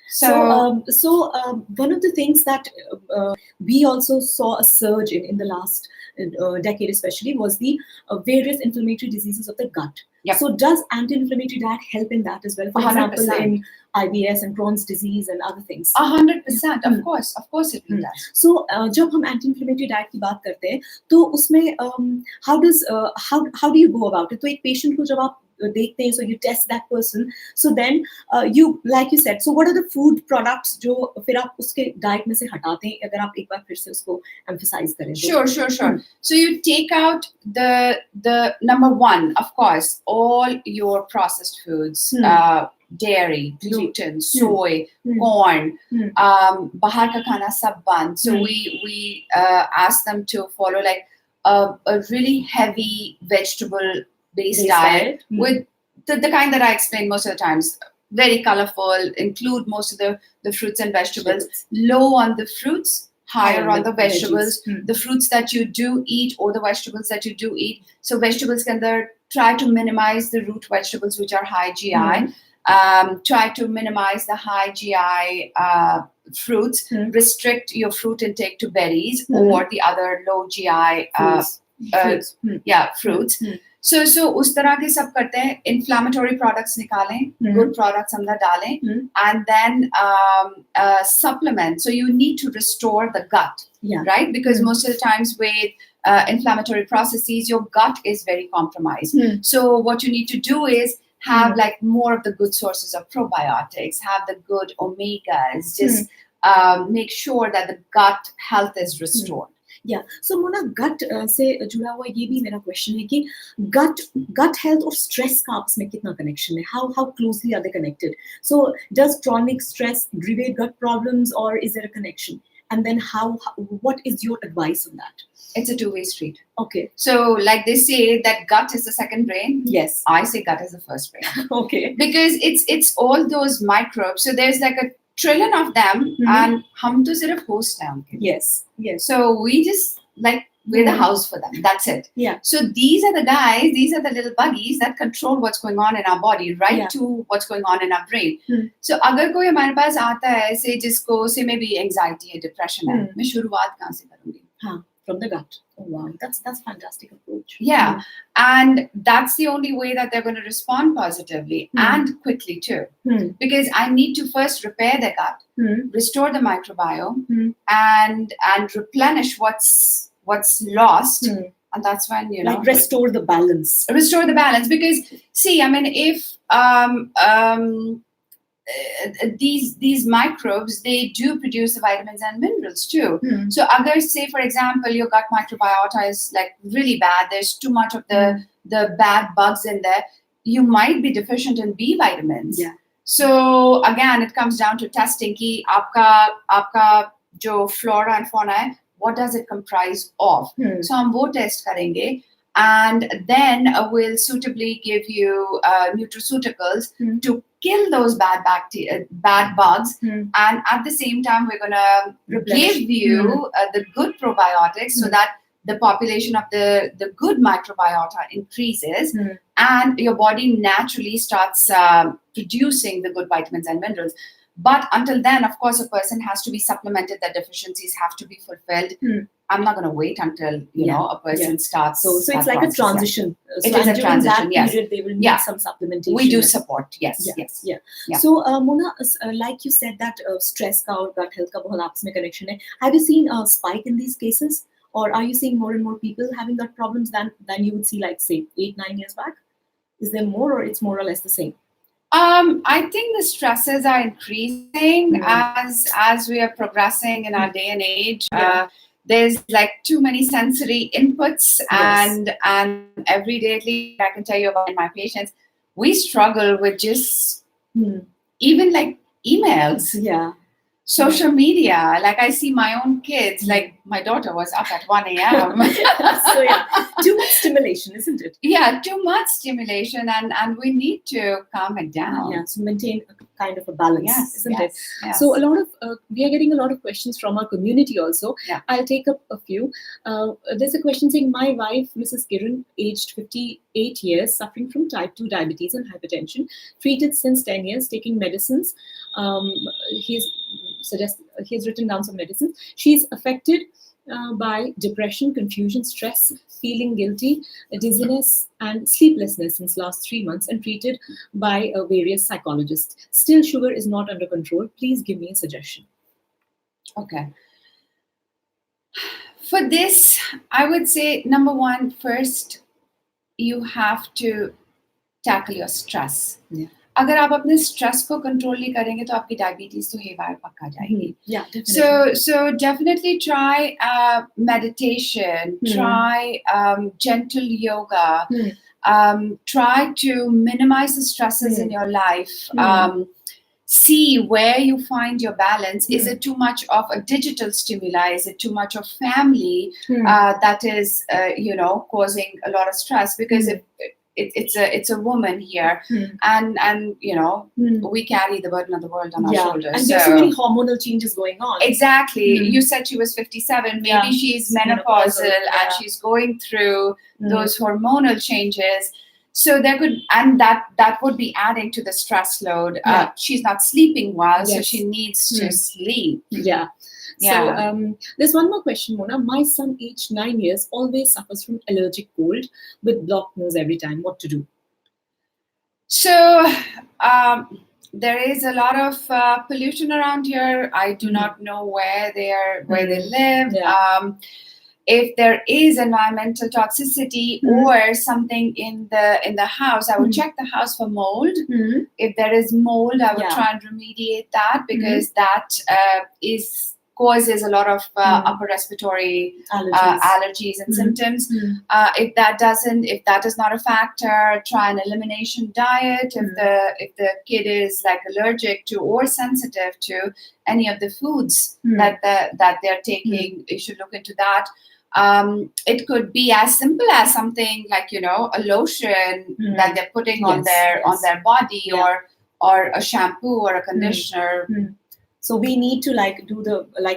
So one of the things that we also saw a surge in the last decade especially was the various inflammatory diseases of the gut. Yep. So does anti-inflammatory diet help in that as well? For 100%. example, in IBS and Crohn's disease and other things. 100%, of course it does. So जब हम anti-inflammatory diet की बात करते हैं, तो उसमें how do you go about it? तो एक patient को जब आप देखते हैं, so you test that person. So then you, like you said, so what are the food products जो फिर आप उसके diet में से हटाते हैं? अगर आप एक बार फिर से उसको emphasize करें. Sure. So you take out the number one, of course, all your processed foods, dairy, gluten, soy, corn, bahar ka khana sab band. So we ask them to follow like a really heavy vegetable-based diet with the kind that I explain most of the times. Very colorful, include most of the fruits and vegetables, low on the fruits, higher on the vegetables, the fruits that you do eat or the vegetables that you do eat. So vegetables can try to minimize the root vegetables, which are high GI. Try to minimize the high GI fruits. Restrict your fruit intake to berries or the other low GI fruits. So उस तरह के सब करते हैं. Inflammatory products निकालें, good products अंदर डालें, and then supplement. So you need to restore the gut, right? Because most of the times with inflammatory processes, your gut is very compromised. So what you need to do is have like more of the good sources of probiotics, have the good omegas, just make sure that the gut health is restored. Yeah. So Mona, gut से जुड़ा हुआ ये भी मेरा question है कि gut health और stress का आपस में कितना connection है? How closely are they connected? So does chronic stress aggravate gut problems, or is there a connection? And then what is your advice on that? It's a two-way street. Okay. So like they say that gut is the second brain. Yes. I say gut is the first brain. Okay. Because it's all those microbes. So there's like a trillion of them, and hum to sirf host hai unke. Yes. So we just we're the house for them. That's it. Yeah. So these are the guys, these are the little buggies that control what's going on in our body, right to what's going on in our brain. So अगर कोई हमारे पास आता है, say जिसको say maybe anxiety है, depression है, मैं शुरुआत कहाँ से करूँगी? हाँ, from the gut. Oh wow, that's fantastic approach. Yeah, and that's the only way that they're going to respond positively and quickly too. Because I need to first repair the gut, restore the microbiome, and replenish what's lost, and that's when, you know, like restore the balance. Restore the balance. Because see, I mean, if these microbes, they do produce the vitamins and minerals too. So agar, say for example, your gut microbiota is like really bad, there's too much of the bad bugs in there, you might be deficient in B vitamins. Yeah. So again, it comes down to testing ki aapka jo flora and fauna hai, what does it comprise of? So hum wo test karenge, and then we'll suitably give you nutraceuticals to kill those bad bugs, and at the same time we're gonna give you the good probiotics so that the population of the good microbiota increases, and your body naturally starts producing the good vitamins and minerals. But until then, of course, a person has to be supplemented, the deficiencies have to be fulfilled. I'm not going to wait until, you know, a person starts. So it's like a transition. It is a transition, that yes. period, they will need some supplementation. We do support, yes. So, Mona, like you said that stress ka aur gut health ka bahut aapas mein connection hai. Have you seen a spike in these cases? Or are you seeing more and more people having gut problems than you would see, like, say, 8-9 years back? Is there more, or it's more or less the same? I think the stresses are increasing as we are progressing in our day and age. There's like too many sensory inputs, and every day, at least I can tell you about my patients, we struggle with just even like emails. Social media, like I see my own kids, like my daughter was up at 1 a.m. So too much stimulation, isn't it? Yeah, too much stimulation, and we need to calm it down. So maintain a kind of a balance, isn't it? Yes. So a lot of we are getting a lot of questions from our community also. I'll take up a few. There's a question saying, my wife, Mrs. Kiran, aged 58 years, suffering from type 2 diabetes and hypertension, treated since 10 years, taking medicines. He has written down some medicines. She's affected by depression, confusion, stress, feeling guilty, dizziness, and sleeplessness since last 3 months, and treated by various psychologists. Still, sugar is not under control. Please give me a suggestion. Okay. For this, I would say, number one, first, you have to tackle your stress. अगर आप अपने stress को control नहीं करेंगे तो आपकी diabetes तो haywire पक्का जाएगी. So definitely try meditation, try gentle yoga, try to minimize the stresses in your life. See where you find your balance. Is it too much of a digital stimuli? Is it too much of family that is causing a lot of stress? Because if it's a woman here, and we carry the burden of the world on our shoulders. And there's so many hormonal changes going on. Exactly. You said she was 57. Maybe she's menopausal and she's going through those hormonal changes. So there could, and that would be adding to the stress load. She's not sleeping well, so she needs to sleep. So there's one more question, Mona. My son, aged 9 years, always suffers from allergic cold with blocked nose every time. What to do? So there is a lot of pollution around here. I do not know where they live. If there is environmental toxicity or something in the house, I would check the house for mold. If there is mold, I would try and remediate that, because that causes a lot of upper respiratory allergies and symptoms. If that is not a factor, try an elimination diet. If the kid is like allergic to or sensitive to any of the foods that they're taking, you should look into that. It could be as simple as something like a lotion that they're putting on their body, or a shampoo or a conditioner. So we need to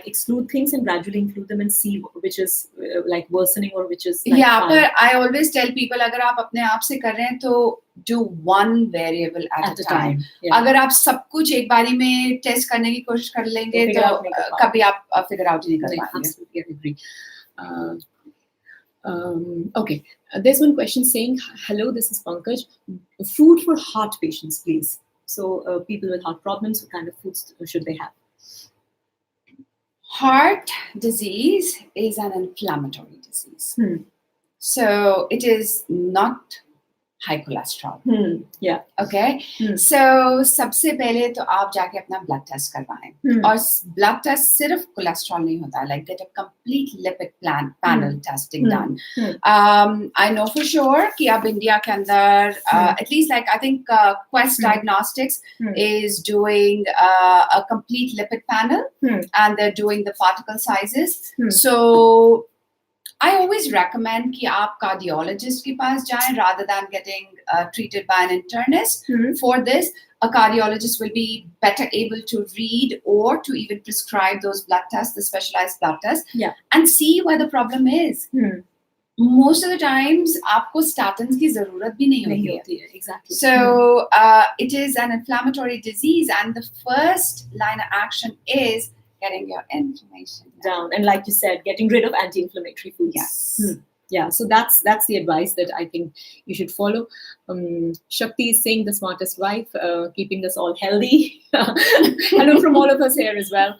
exclude things and gradually include them and see which is worsening or which is fine. But I always tell people, अगर आप अपने आप से कर रहे हैं तो do one variable at a time. अगर आप सब कुछ एक बारी में टेस्ट करने की कोशिश कर लेंगे तो कभी आप figure out ही नहीं कर पाएंगे. Absolutely, I agree. Okay, there's one question saying, hello, this is Pankaj. Food for heart patients, please. So people with heart problems, what kind of foods should they have? Heart disease is an inflammatory disease. So it is not high cholesterol. Yeah. Okay. Hmm. So सबसे पहले तो आप जाके अपना blood test करवाएं. और blood test सिर्फ cholesterol नहीं होता. Like get a complete lipid panel testing done. I know for sure कि अब India के अंदर at least like I think Quest Diagnostics is doing a complete lipid panel and they're doing the particle sizes. So I always recommend कि आप cardiologist के पास जाएं rather than getting treated by an internist. For this, a cardiologist will be better able to read or to even prescribe those blood tests, the specialized blood tests, and see where the problem is. Most of the times, आपको statins की ज़रूरत भी नहीं होती है. Exactly. So it is an inflammatory disease, and the first line of action is getting your inflammation down, and like you said, getting rid of anti-inflammatory foods. Yes. Yeah, so that's the advice that I think you should follow. Shakti is saying the smartest wife, keeping us all healthy. Hello from all of us here as well.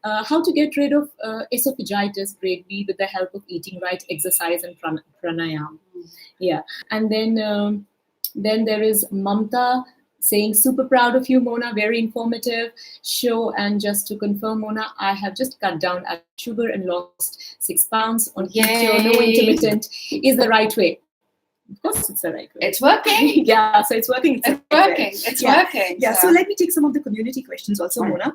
How to get rid of esophagitis, grade B, with the help of eating right, exercise, and pranayama. Yeah, and then there is Mamta saying, super proud of you, Mona, very informative show. And just to confirm, Mona, I have just cut down at sugar and lost 6 pounds on keto. No intermittent is the right way. Of course, it's the right way. It's working. Yeah, so it's working. It's working. It's working. Yeah, so let me take some of the community questions also, Mona.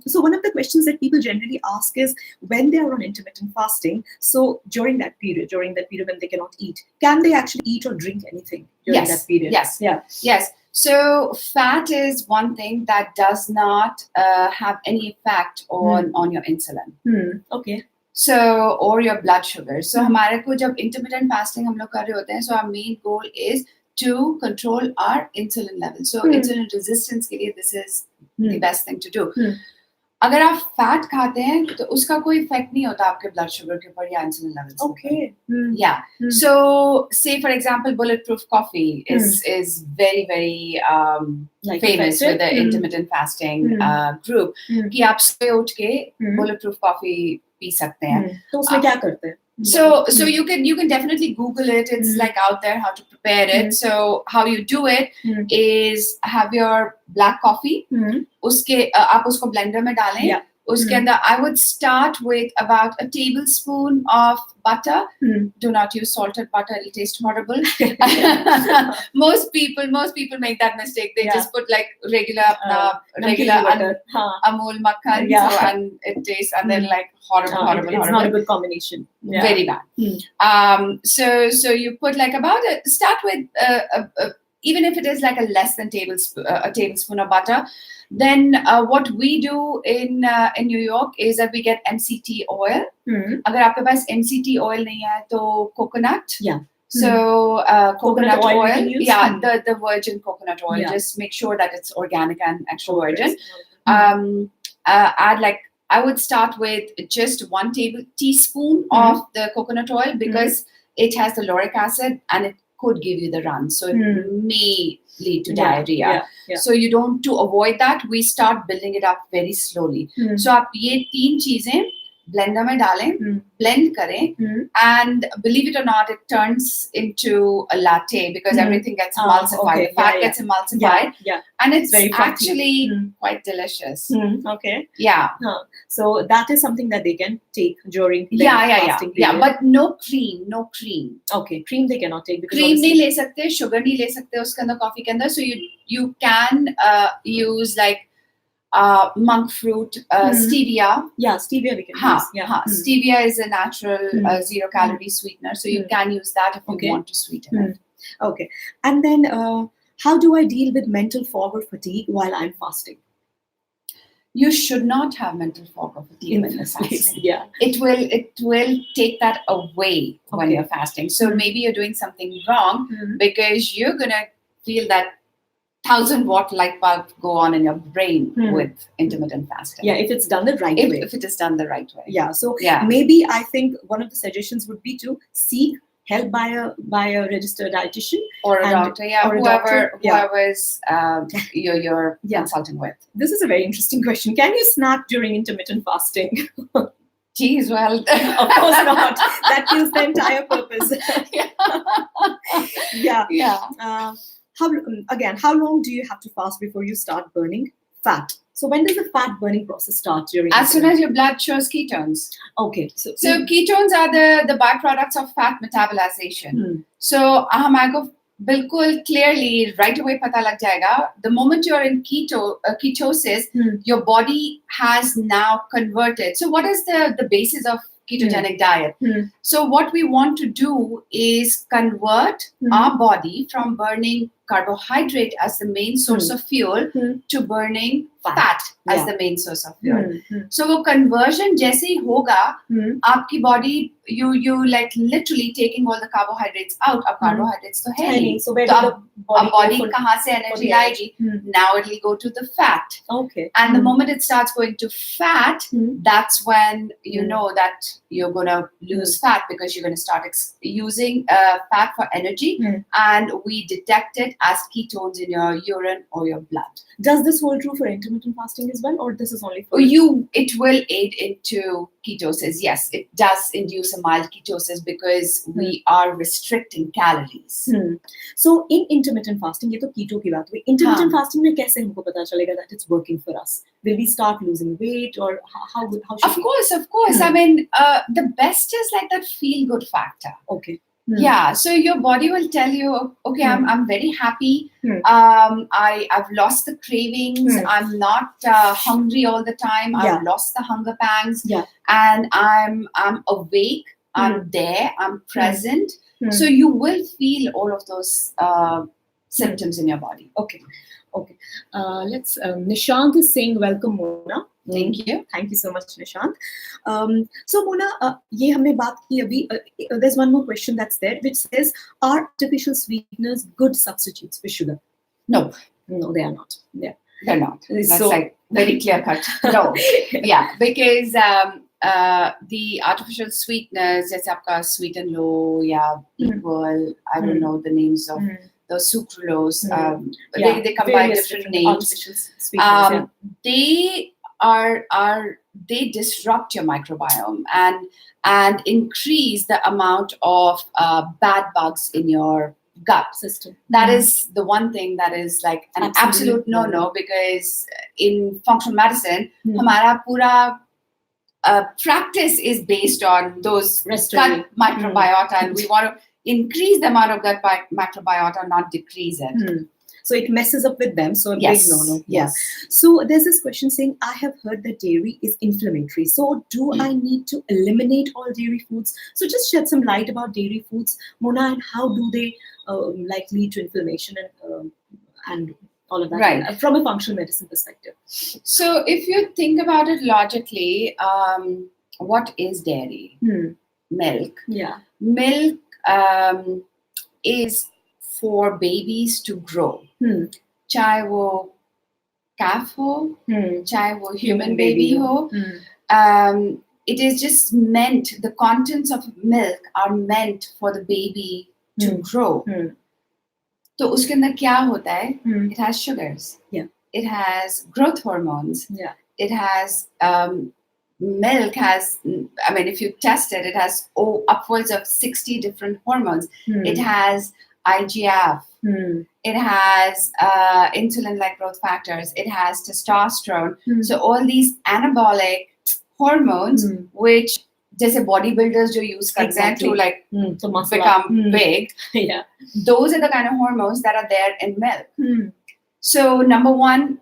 So one of the questions that people generally ask is, when they are on intermittent fasting, so during that period when they cannot eat, can they actually eat or drink anything during that period? Yes. Yeah. Yes. So fat is one thing that does not have any effect on your insulin. Okay. So, or your blood sugar. So, हमारे को जब intermittent fasting हम लोग कर रहे होते हैं, so our main goal is to control our insulin level. So, insulin resistance के लिए this is the best thing to do. अगर आप फैट खाते हैं तो उसका कोई इफेक्ट नहीं होता आपके ब्लड शुगर के ऊपर या इंसुलिन लेवल्स के ऊपर. Yeah. So, say for example, Bulletproof Coffee is very, very famous with the intermittent fasting group. कि आप सुबह उठ के Bulletproof Coffee पी सकते हैं. तो उसमें क्या करते हैं? So you can definitely Google it. It's like out there how to prepare it. So how you do it is have your black coffee. उसके आप उसको blender में डालें. उसके अंदर I would start with about a tablespoon of butter. Do not use salted butter; it'll taste horrible. Most people make that mistake. They just put like regular Amul makhan, and it tastes and then like horrible. It's not a good combination. Very bad. So you put like start with even if it is like a less than a tablespoon of butter. Then what we do in New York is that we get MCT oil. अगर आपके पास MCT oil नहीं है तो coconut. Yeah. So coconut oil. Yeah, the virgin coconut oil. Yeah. Just make sure that it's organic and extra virgin. Add like I would start with just 1 teaspoon of the coconut oil because it has the lauric acid and it could give you the runs. So it may lead to diarrhea. So you don't, to avoid that, we start building it up very slowly. So आप ये 3 चीजें blender में डालें, blend करें, and believe it or not, it turns into a latte because everything gets emulsified. The fat gets emulsified, and it's very actually quite delicious. Okay. Yeah. So that is something that they can take during the fasting period. Yeah, but no cream. Okay, cream they cannot take because cream नहीं ले सकते, sugar नहीं ले सकते उसके अंदर coffee के अंदर. So you can use like monk fruit, stevia. Yeah, stevia we can use. Stevia is a natural 0-calorie sweetener, so you can use that if you want to sweeten it. Okay, and then how do I deal with mental fog or fatigue while I'm fasting? You should not have mental fog or fatigue when you're fasting. Yeah, it will take that away when you're fasting. So maybe you're doing something wrong because you're gonna feel that 1000-watt light bulb go on in your brain with intermittent fasting. Yeah, if it's done the right way. If it is done the right way. Yeah, so maybe I think one of the suggestions would be to seek help by a registered dietitian or a doctor. Yeah, or whoever is you're consulting with. This is a very interesting question. Can you snack during intermittent fasting? Geez, well, Of course not. That kills the entire purpose. Yeah. yeah. How long do you have to fast before you start burning fat? So when does the fat burning process start during? As soon as your blood shows ketones. Okay. So ketones are the byproducts of fat metabolization. So हमारे को बिल्कुल clearly right away पता लग जाएगा. The moment you're in ketosis, your body has now converted. So what is the basis of ketogenic diet? So what we want to do is convert our body from burning carbohydrate as the main source of fuel to burning fat as the main source of fuel. So वो conversion जैसे ही होगा, आपकी body you like literally taking all the carbohydrates out. अब carbohydrates तो है नहीं. So where तो do the body कहाँ से energy लाएगी? Now it will go to the fat. Okay. And the moment it starts going to fat, that's when you know that you're gonna lose fat because you're gonna start using fat for energy, and we detect it as ketones in your urine or your blood. Does this hold true for intermittent fasting as well, or this is only for It will aid into ketosis. Yes, it does induce a mild ketosis because we are restricting calories. So in intermittent fasting, ये तो keto की बात हुई. Intermittent fasting में कैसे हमको पता चलेगा that it's working for us? Will we start losing weight, or how should we? Of course. I mean, the best is like that feel good factor. Okay. Yeah, so your body will tell you, okay, I'm very happy. I've lost the cravings. I'm not hungry all the time. I've lost the hunger pangs. And I'm awake. I'm there. I'm present. So you will feel all of those symptoms in your body. Okay. Let's. Nishant is saying, "Welcome, Mona." Thank you. Thank you so much, Nishant. So Mona, ये हमने बात की अभी. There's one more question that's there, which says, "Are artificial sweeteners good substitutes for sugar?" No, they are not. Yeah, they're not. That's So- like very clear cut. No, yeah, because the artificial sweeteners, जैसे आपका sweet and low, equal. I don't know the names of the sucralose. They combine various different names. artificial sweeteners. They disrupt your microbiome and increase the amount of bad bugs in your gut System. That is the one thing that is like an absolute no-no, because in functional medicine, हमारा पूरा practice is based on those gut microbiota, and we want to increase the amount of gut microbiota, not decrease it. So it messes up with them. So a Yes. big no-no. Yes. So there's this question saying, I have heard that dairy is inflammatory. So do I need to eliminate all dairy foods? So just shed some light about dairy foods, Mona, and how do they like lead to inflammation and all of that, Right. From a functional medicine perspective. So if you think about it logically, what is dairy? Milk. Yeah. Milk is for babies to grow. चाहे वो calf हो, चाहे वो human baby हो. It is just meant, the contents of milk are meant for the baby to grow. तो उसके अंदर क्या होता है? It has sugars. Yeah. It has growth hormones. Yeah. It has milk has, I mean, if you test it, it has upwards of 60 different hormones. It has IGF. It has insulin-like growth factors. It has testosterone. So all these anabolic hormones, which जैसे bodybuilders जो use करते हैं to like become big, Yeah. those are the kind of hormones that are there in milk. So number one,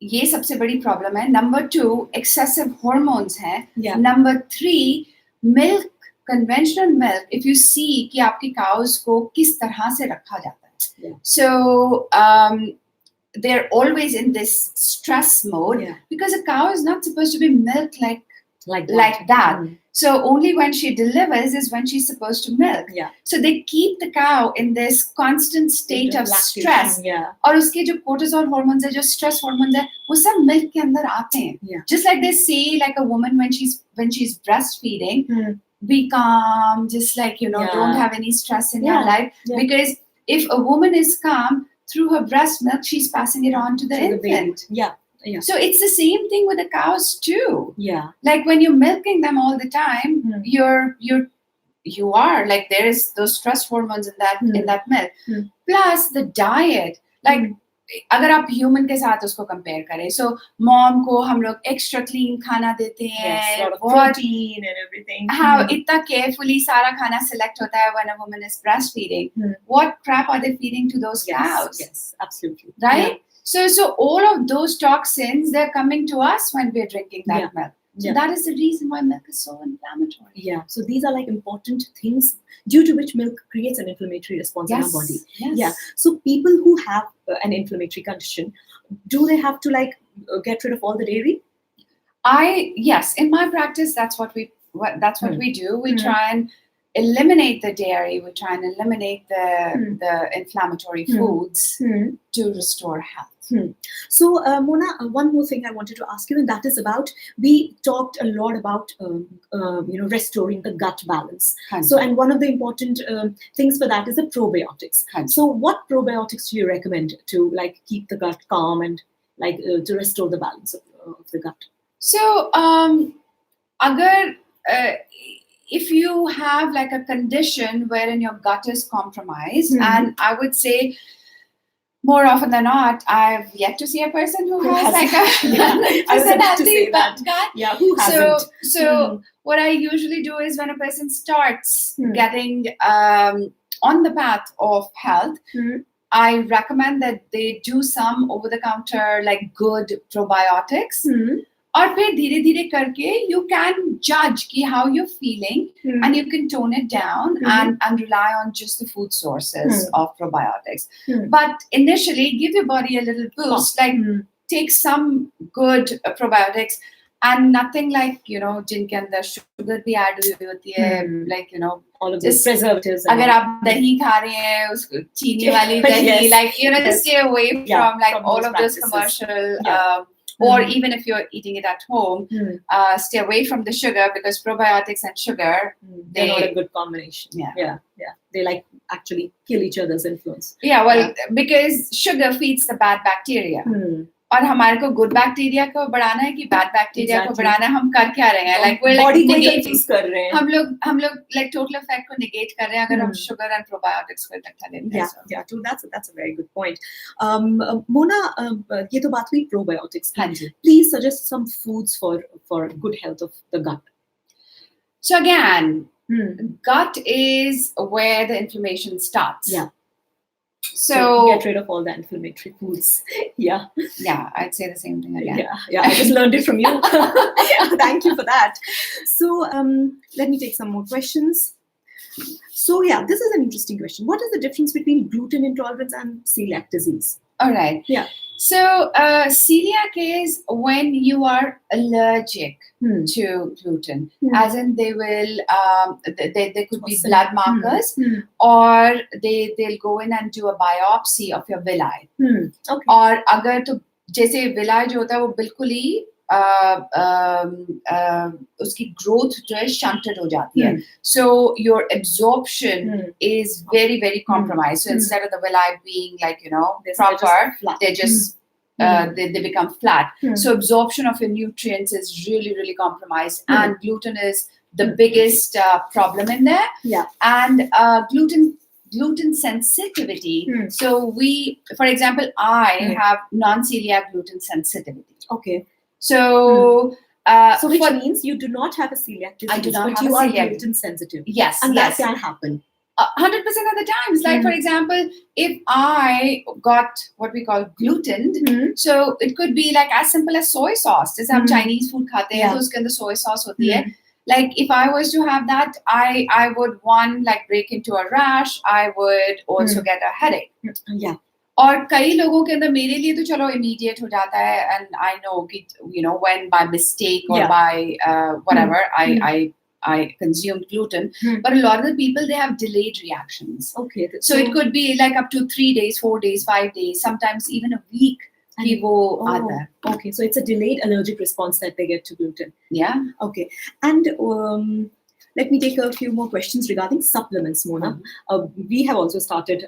ये सबसे बड़ी problem है. Number two, excessive hormones हैं. Yeah. Number three, milk, conventional milk, if you see कि आपकी cows को किस तरह से रखा जाता है. Yeah. So they're always in this stress mode because a cow is not supposed to be milked like that. So only when she delivers is when she's supposed to milk. Yeah. So they keep the cow in this constant state of stress. Yeah. और उसके जो cortisol hormones है, जो stress hormones है, वो सब milk के अंदर आते हैं. Yeah. Just like they say, like a woman when she's breastfeeding, be calm, just like don't have any stress in your life. Yeah. Because if a woman is calm, through her breast milk, she's passing it on to the infant. Yeah. Yeah. So it's the same thing with the cows too. Yeah. Like when you're milking them all the time, Mm. you are like, there is those stress hormones in that milk. Plus the diet, like अगर आप human के साथ उसको compare करें, so mom को हम लोग extra clean खाना देते हैं, lot of protein and everything. हाँ, इतना केयरफुली सारा खाना सिलेक्ट होता है when a woman is breastfeeding. What crap are they feeding to those cows? Yes, absolutely. Right? Yeah. So all of those toxins, they're coming to us when we're drinking that milk. So that is the reason why milk is so inflammatory. Yeah. So these are like important things due to which milk creates an inflammatory response in our body. Yes. Yeah. So people who have an inflammatory condition, do they have to like get rid of all the dairy? Yes. In my practice, that's what we do. We try and eliminate the dairy. We try and eliminate the inflammatory foods to restore health. So, Mona, one more thing I wanted to ask you, and that is about, we talked a lot about, restoring the gut balance. So, and one of the important things for that is the probiotics. So, what probiotics do you recommend to like keep the gut calm and like to restore the balance of the gut? So, if you have like a condition wherein your gut is compromised, and I would say, more often than not, I've yet to see a person who has like a healthy gut. Yeah, who hasn't? So what I usually do is when a person starts getting on the path of health, I recommend that they do some over-the-counter like good probiotics. और फिर धीरे धीरे करके you can judge कि how you're feeling and you can tone it down and rely on just the food sources of probiotics. But initially, give your body a little boost, like take some good probiotics and nothing like, जिनके अंदर sugar भी add हुई होती है, like, all of these preservatives. अगर आप दही खा रहे हैं, उसको चीनी वाली दही, like, just stay away from like all of those commercial or even if you're eating it at home, stay away from the sugar, because probiotics and sugar, they're not a good combination. Yeah. They like actually kill each other's influence. Yeah, well, because sugar feeds the bad bacteria. और हमारे को good bacteria को बढ़ाना है कि bad bacteria को बढ़ाना है, हम कर क्या रहे हैं, like we're like negating कर रहे हैं, हम लोग like total effect को negate कर रहे हैं अगर हम sugar and probiotics को इकट्ठा लेते हैं. Yeah, so that's a very good point. Mona, ये तो बात हुई probiotics. हाँ जी. Please suggest some foods for good health of the gut. So again, gut is where the inflammation starts. Yeah. So get rid of all the inflammatory foods. Yeah, I'd say the same thing again. Yeah, I just learned it from you. Thank you for that. So let me take some more questions. So this is an interesting question. What is the difference between gluten intolerance and celiac disease? All right. Yeah. So celiac is when you are allergic to gluten, as in they will, they could be blood markers, or they'll go in and do a biopsy of your villi. Okay. और अगर तो जैसे villi जो होता है वो बिल्कुल ही उसकी growth जो है shunted हो जाती है. So your absorption is very, very compromised. So instead of the villi being like, proper, they just they become flat. So absorption of your nutrients is really, really compromised. And gluten is the biggest problem in there. Yeah. And gluten sensitivity. So we, for example, I have non-celiac gluten sensitivity. Okay. So, so which means you do not have a celiac disease, I do not but have you a are celiac. gluten sensitive. Yes, and yes. that can happen. 100% of the times. Like, for example, if I got what we call glutened, so it could be like as simple as soy sauce. जैसे हम Chinese food खाते हैं, तो उसके अंदर soy sauce होती है. Like, if I was to have that, I would, one, like break into a rash. I would also get a headache. Yeah. और कई लोगों के अंदर, मेरे लिए तो चलो immediate हो जाता है, and I know कि, when by mistake or by whatever I consumed gluten, but a lot of the people, they have delayed reactions. Okay. So it could be like up to 3 days, 4 days, 5 days, sometimes even a week. Okay, so it's a delayed allergic response that they get to gluten. Yeah. Okay, and let me take a few more questions regarding supplements, Mona. We have also started,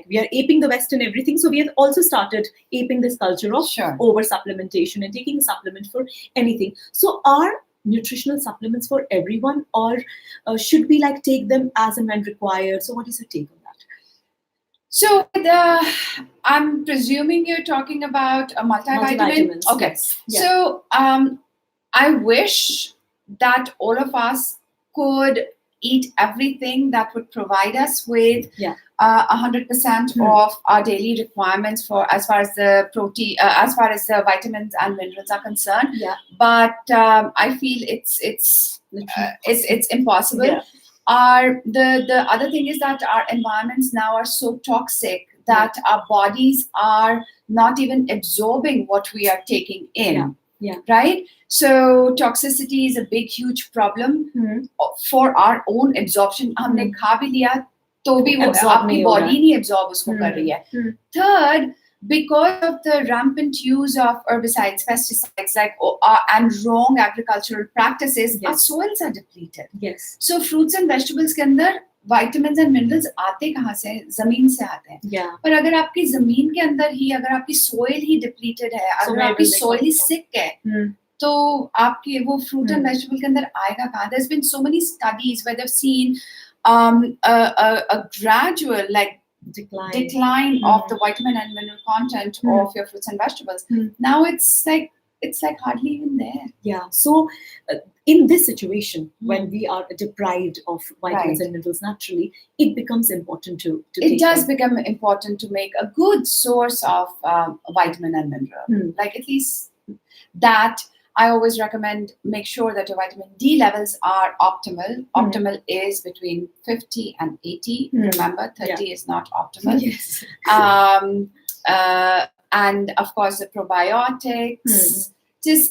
we are aping the West and everything. So we have also started aping this culture of Sure. over supplementation and taking a supplement for anything. So are nutritional supplements for everyone, or should we take them as and when required? So what is your take on that? So I'm presuming you're talking about a multivitamin. Multivitamins. Okay. Yes. Yeah. So I wish that all of us could eat everything that would provide us with 100% of our daily requirements for as far as the protein, as far as the vitamins and minerals are concerned. Yeah. But I feel it's impossible. Yeah. The other thing is that our environments now are so toxic that our bodies are not even absorbing what we are taking in. Yeah. Right? So toxicity is a big, huge problem for our own absorption. हमने खा भी लिया तो भी वो आपकी body नहीं absorb उसको कर रही है. Third, because of the rampant use of herbicides, pesticides, and wrong agricultural practices, our soils are depleted. Yes. So fruits and vegetables के अंदर vitamins and minerals आते कहाँ से हैं? जमीन से आते हैं. Yeah. पर अगर आपकी जमीन के अंदर ही अगर आपकी soil ही depleted है, अगर आपकी soil ही sick है, तो आपकी वो fruit and vegetable के अंदर आएगा कहाँ? There's been so many studies where they've seen a gradual decline of the vitamin and mineral content of your fruits and vegetables. Now it's like hardly even there. Yeah. So in this situation, when we are deprived of vitamins and minerals naturally, it becomes important to it does become important to make a good source of vitamin and mineral. Like at least that. I always recommend make sure that your vitamin D levels are optimal. Optimal is between 50 and 80. Remember, 30 is not optimal. Yes. And of course, the probiotics,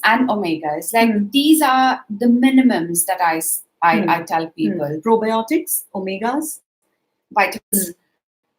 and omegas. These are the minimums that I tell people. Probiotics, omegas, vitamins,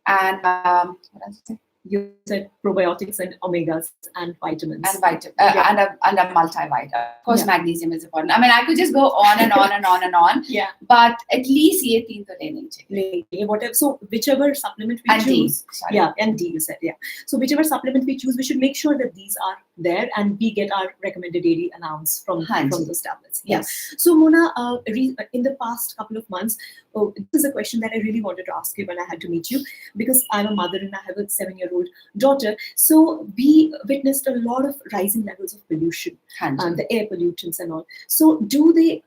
and what else? You said probiotics and omegas and vitamins. And a multivitamin. Of course, magnesium is important. I mean, I could just go on and on and on and on. Yeah. But at least ये तीन तो लेने चाहिए. Whatever. So whichever supplement we choose. And D you said. Yeah. So whichever supplement we choose, we should make sure that these are there and we get our recommended daily allowance from those tablets. Yes. So Mona, in the past couple of months, this is a question that I really wanted to ask you when I had to meet you, because I'm a mother and I have a 7-year-old daughter. So we witnessed a lot of rising levels of pollution, the air pollutants and all. So do they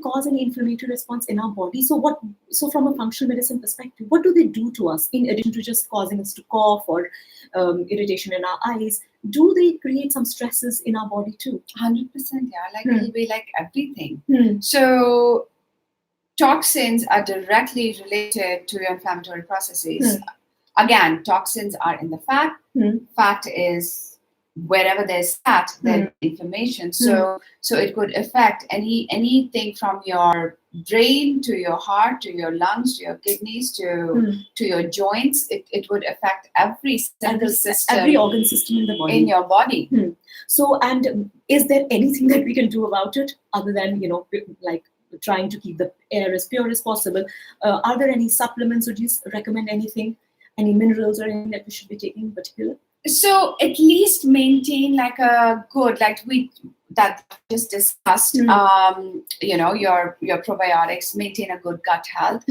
cause any inflammatory response in our body? So from a functional medicine perspective, what do they do to us in addition to just causing us to cough or irritation in our eyes? Do they create some stresses in our body too? 100%, it'll be like everything. So toxins are directly related to your inflammatory processes. Again, toxins are in the fat. Fat is wherever there's fat, there's inflammation. So it could affect anything from your brain to your heart to your lungs to your kidneys to your joints. It would affect every single system, every organ system in the body, in your body. So, and is there anything that we can do about it other than trying to keep the air as pure as possible? Are there any supplements? Would you recommend anything? Any minerals or anything that we should be taking in particular? So at least maintain a good, that just discussed, your probiotics, maintain a good gut health.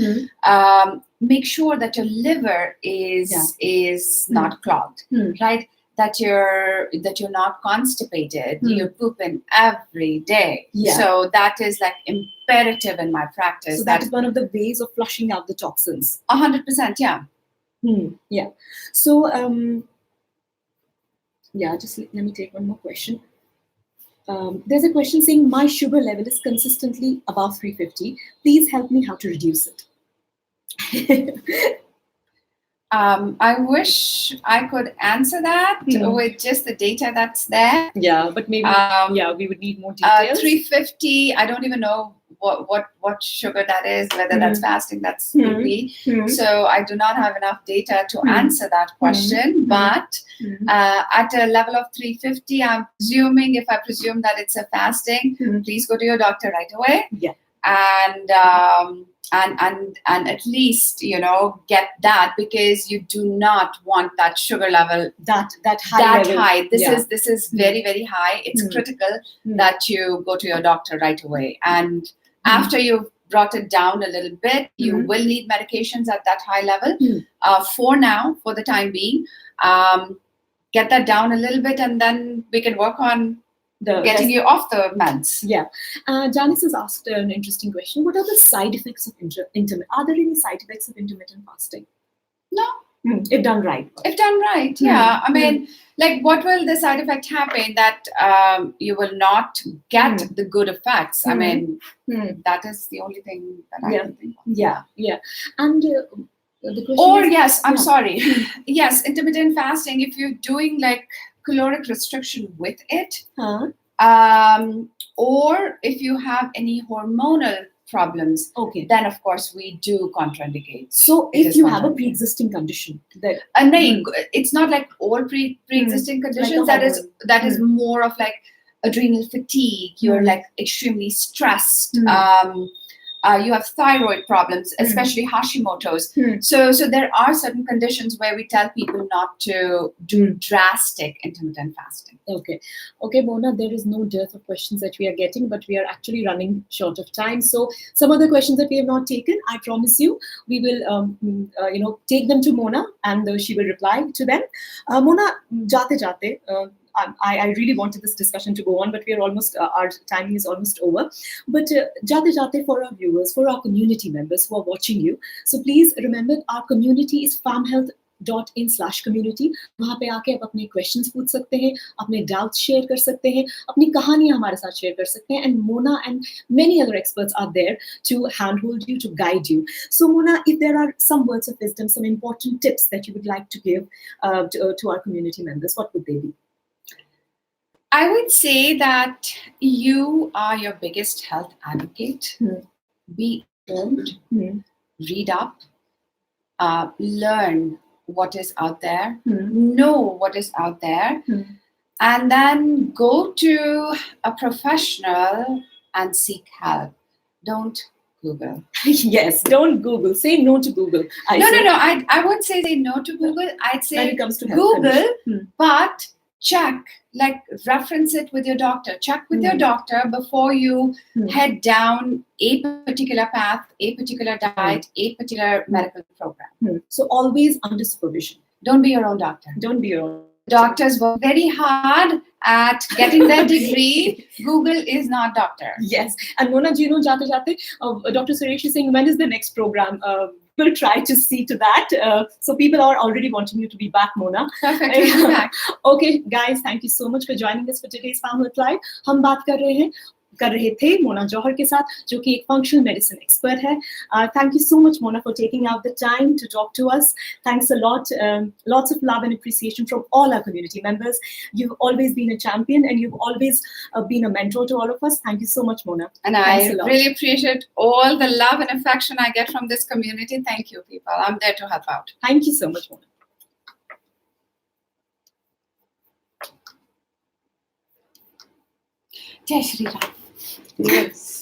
Make sure that your liver is not clogged, right? That you're not constipated. You're pooping every day. So that is imperative in my practice. So that is one of the ways of flushing out the toxins. 100%, yeah. Yeah. So just let me take one more question. There's a question saying my sugar level is consistently above 350. Please help me how to reduce it. I wish I could answer that with just the data that's there. Yeah, but maybe we would need more details. 350. I don't even know what sugar that is, whether that's fasting, that's maybe. So I do not have enough data to answer that question. But at a level of 350, I'm presuming, if I presume that it's a fasting, please go to your doctor right away. Yeah. and at least get that, because you do not want that sugar level that high that level. high. This Yeah. is very, very high. It's critical that you go to your doctor right away. And after you've brought it down a little bit, you will need medications at that high level. For now, for the time being, get that down a little bit, and then we can work on getting you off the meds. Yeah. Janice has asked an interesting question. What are the side effects of intermittent? Are there any side effects of intermittent fasting? No. If done right. If done right, yeah. I mean, like, what will the side effect happen? That you will not get the good effects. I mean, that is the only thing that I can think of. Yeah. And the question or is, yes, I'm sorry. Yes, intermittent fasting, if you're doing like caloric restriction with it, or if you have any hormonal problems, then of course we do contraindicate. So if you have a pre-existing condition, that it's not like all pre-existing conditions. Like that is more of like adrenal fatigue. You're like extremely stressed. You have thyroid problems, especially Hashimoto's. So there are certain conditions where we tell people not to do drastic intermittent fasting. Okay, Mona, there is no dearth of questions that we are getting, but we are actually running short of time. So some of the questions that we have not taken, I promise you, we will take them to Mona, and she will reply to them. Mona, jate. I really wanted this discussion to go on, but we are almost, our timing is almost over. But jate for our viewers, for our community members who are watching you. So please remember, our community is famhealth.in/community. वहाँ पे आके आप अपने questions पूछ सकते हैं, अपने doubts share कर सकते हैं, अपनी कहानियाँ हमारे साथ share कर सकते हैं, and Mona and many other experts are there to handhold you, to guide you. So Mona, if there are some words of wisdom, some important tips that you would like to give to our community members, what would they be? I would say that you are your biggest health advocate. Be informed, read up, learn what is out there, know what is out there, and then go to a professional and seek help. Don't Google. Yes, don't Google. Say no to Google. No. I wouldn't say no to Google. I'd say when it comes to Google, but check, like reference it with your doctor. Check with your doctor before you head down a particular path, a particular diet, a particular medical program. So always under supervision. Don't be your own doctor. Don't be your own. Doctors work very hard at getting their degree. Google is not doctor. Yes. And Mona, do you know, jate, Dr. Suresh is saying, when is the next program? We'll try to see to that. So people are already wanting you to be back, Mona. Perfect. Be back. Okay, guys, thank you so much for joining us for today's Famhealth Live. हम बात कर रहे थे मोना जौहर के साथ, जो कि एक फंक्शनल मेडिसिन एक्सपर्ट है. Thank you so much, Mona, for taking out the time to talk to us. Thanks a lot. Lots of love and appreciation from all our community members. You've always been a champion, and you've always been a mentor to all of us. Thank you so much, Mona. And I really appreciate all the love and affection I get from this community. Thank you, people. I'm there to help out. Thank you so much, Mona. Jai Shri Ram. Yes.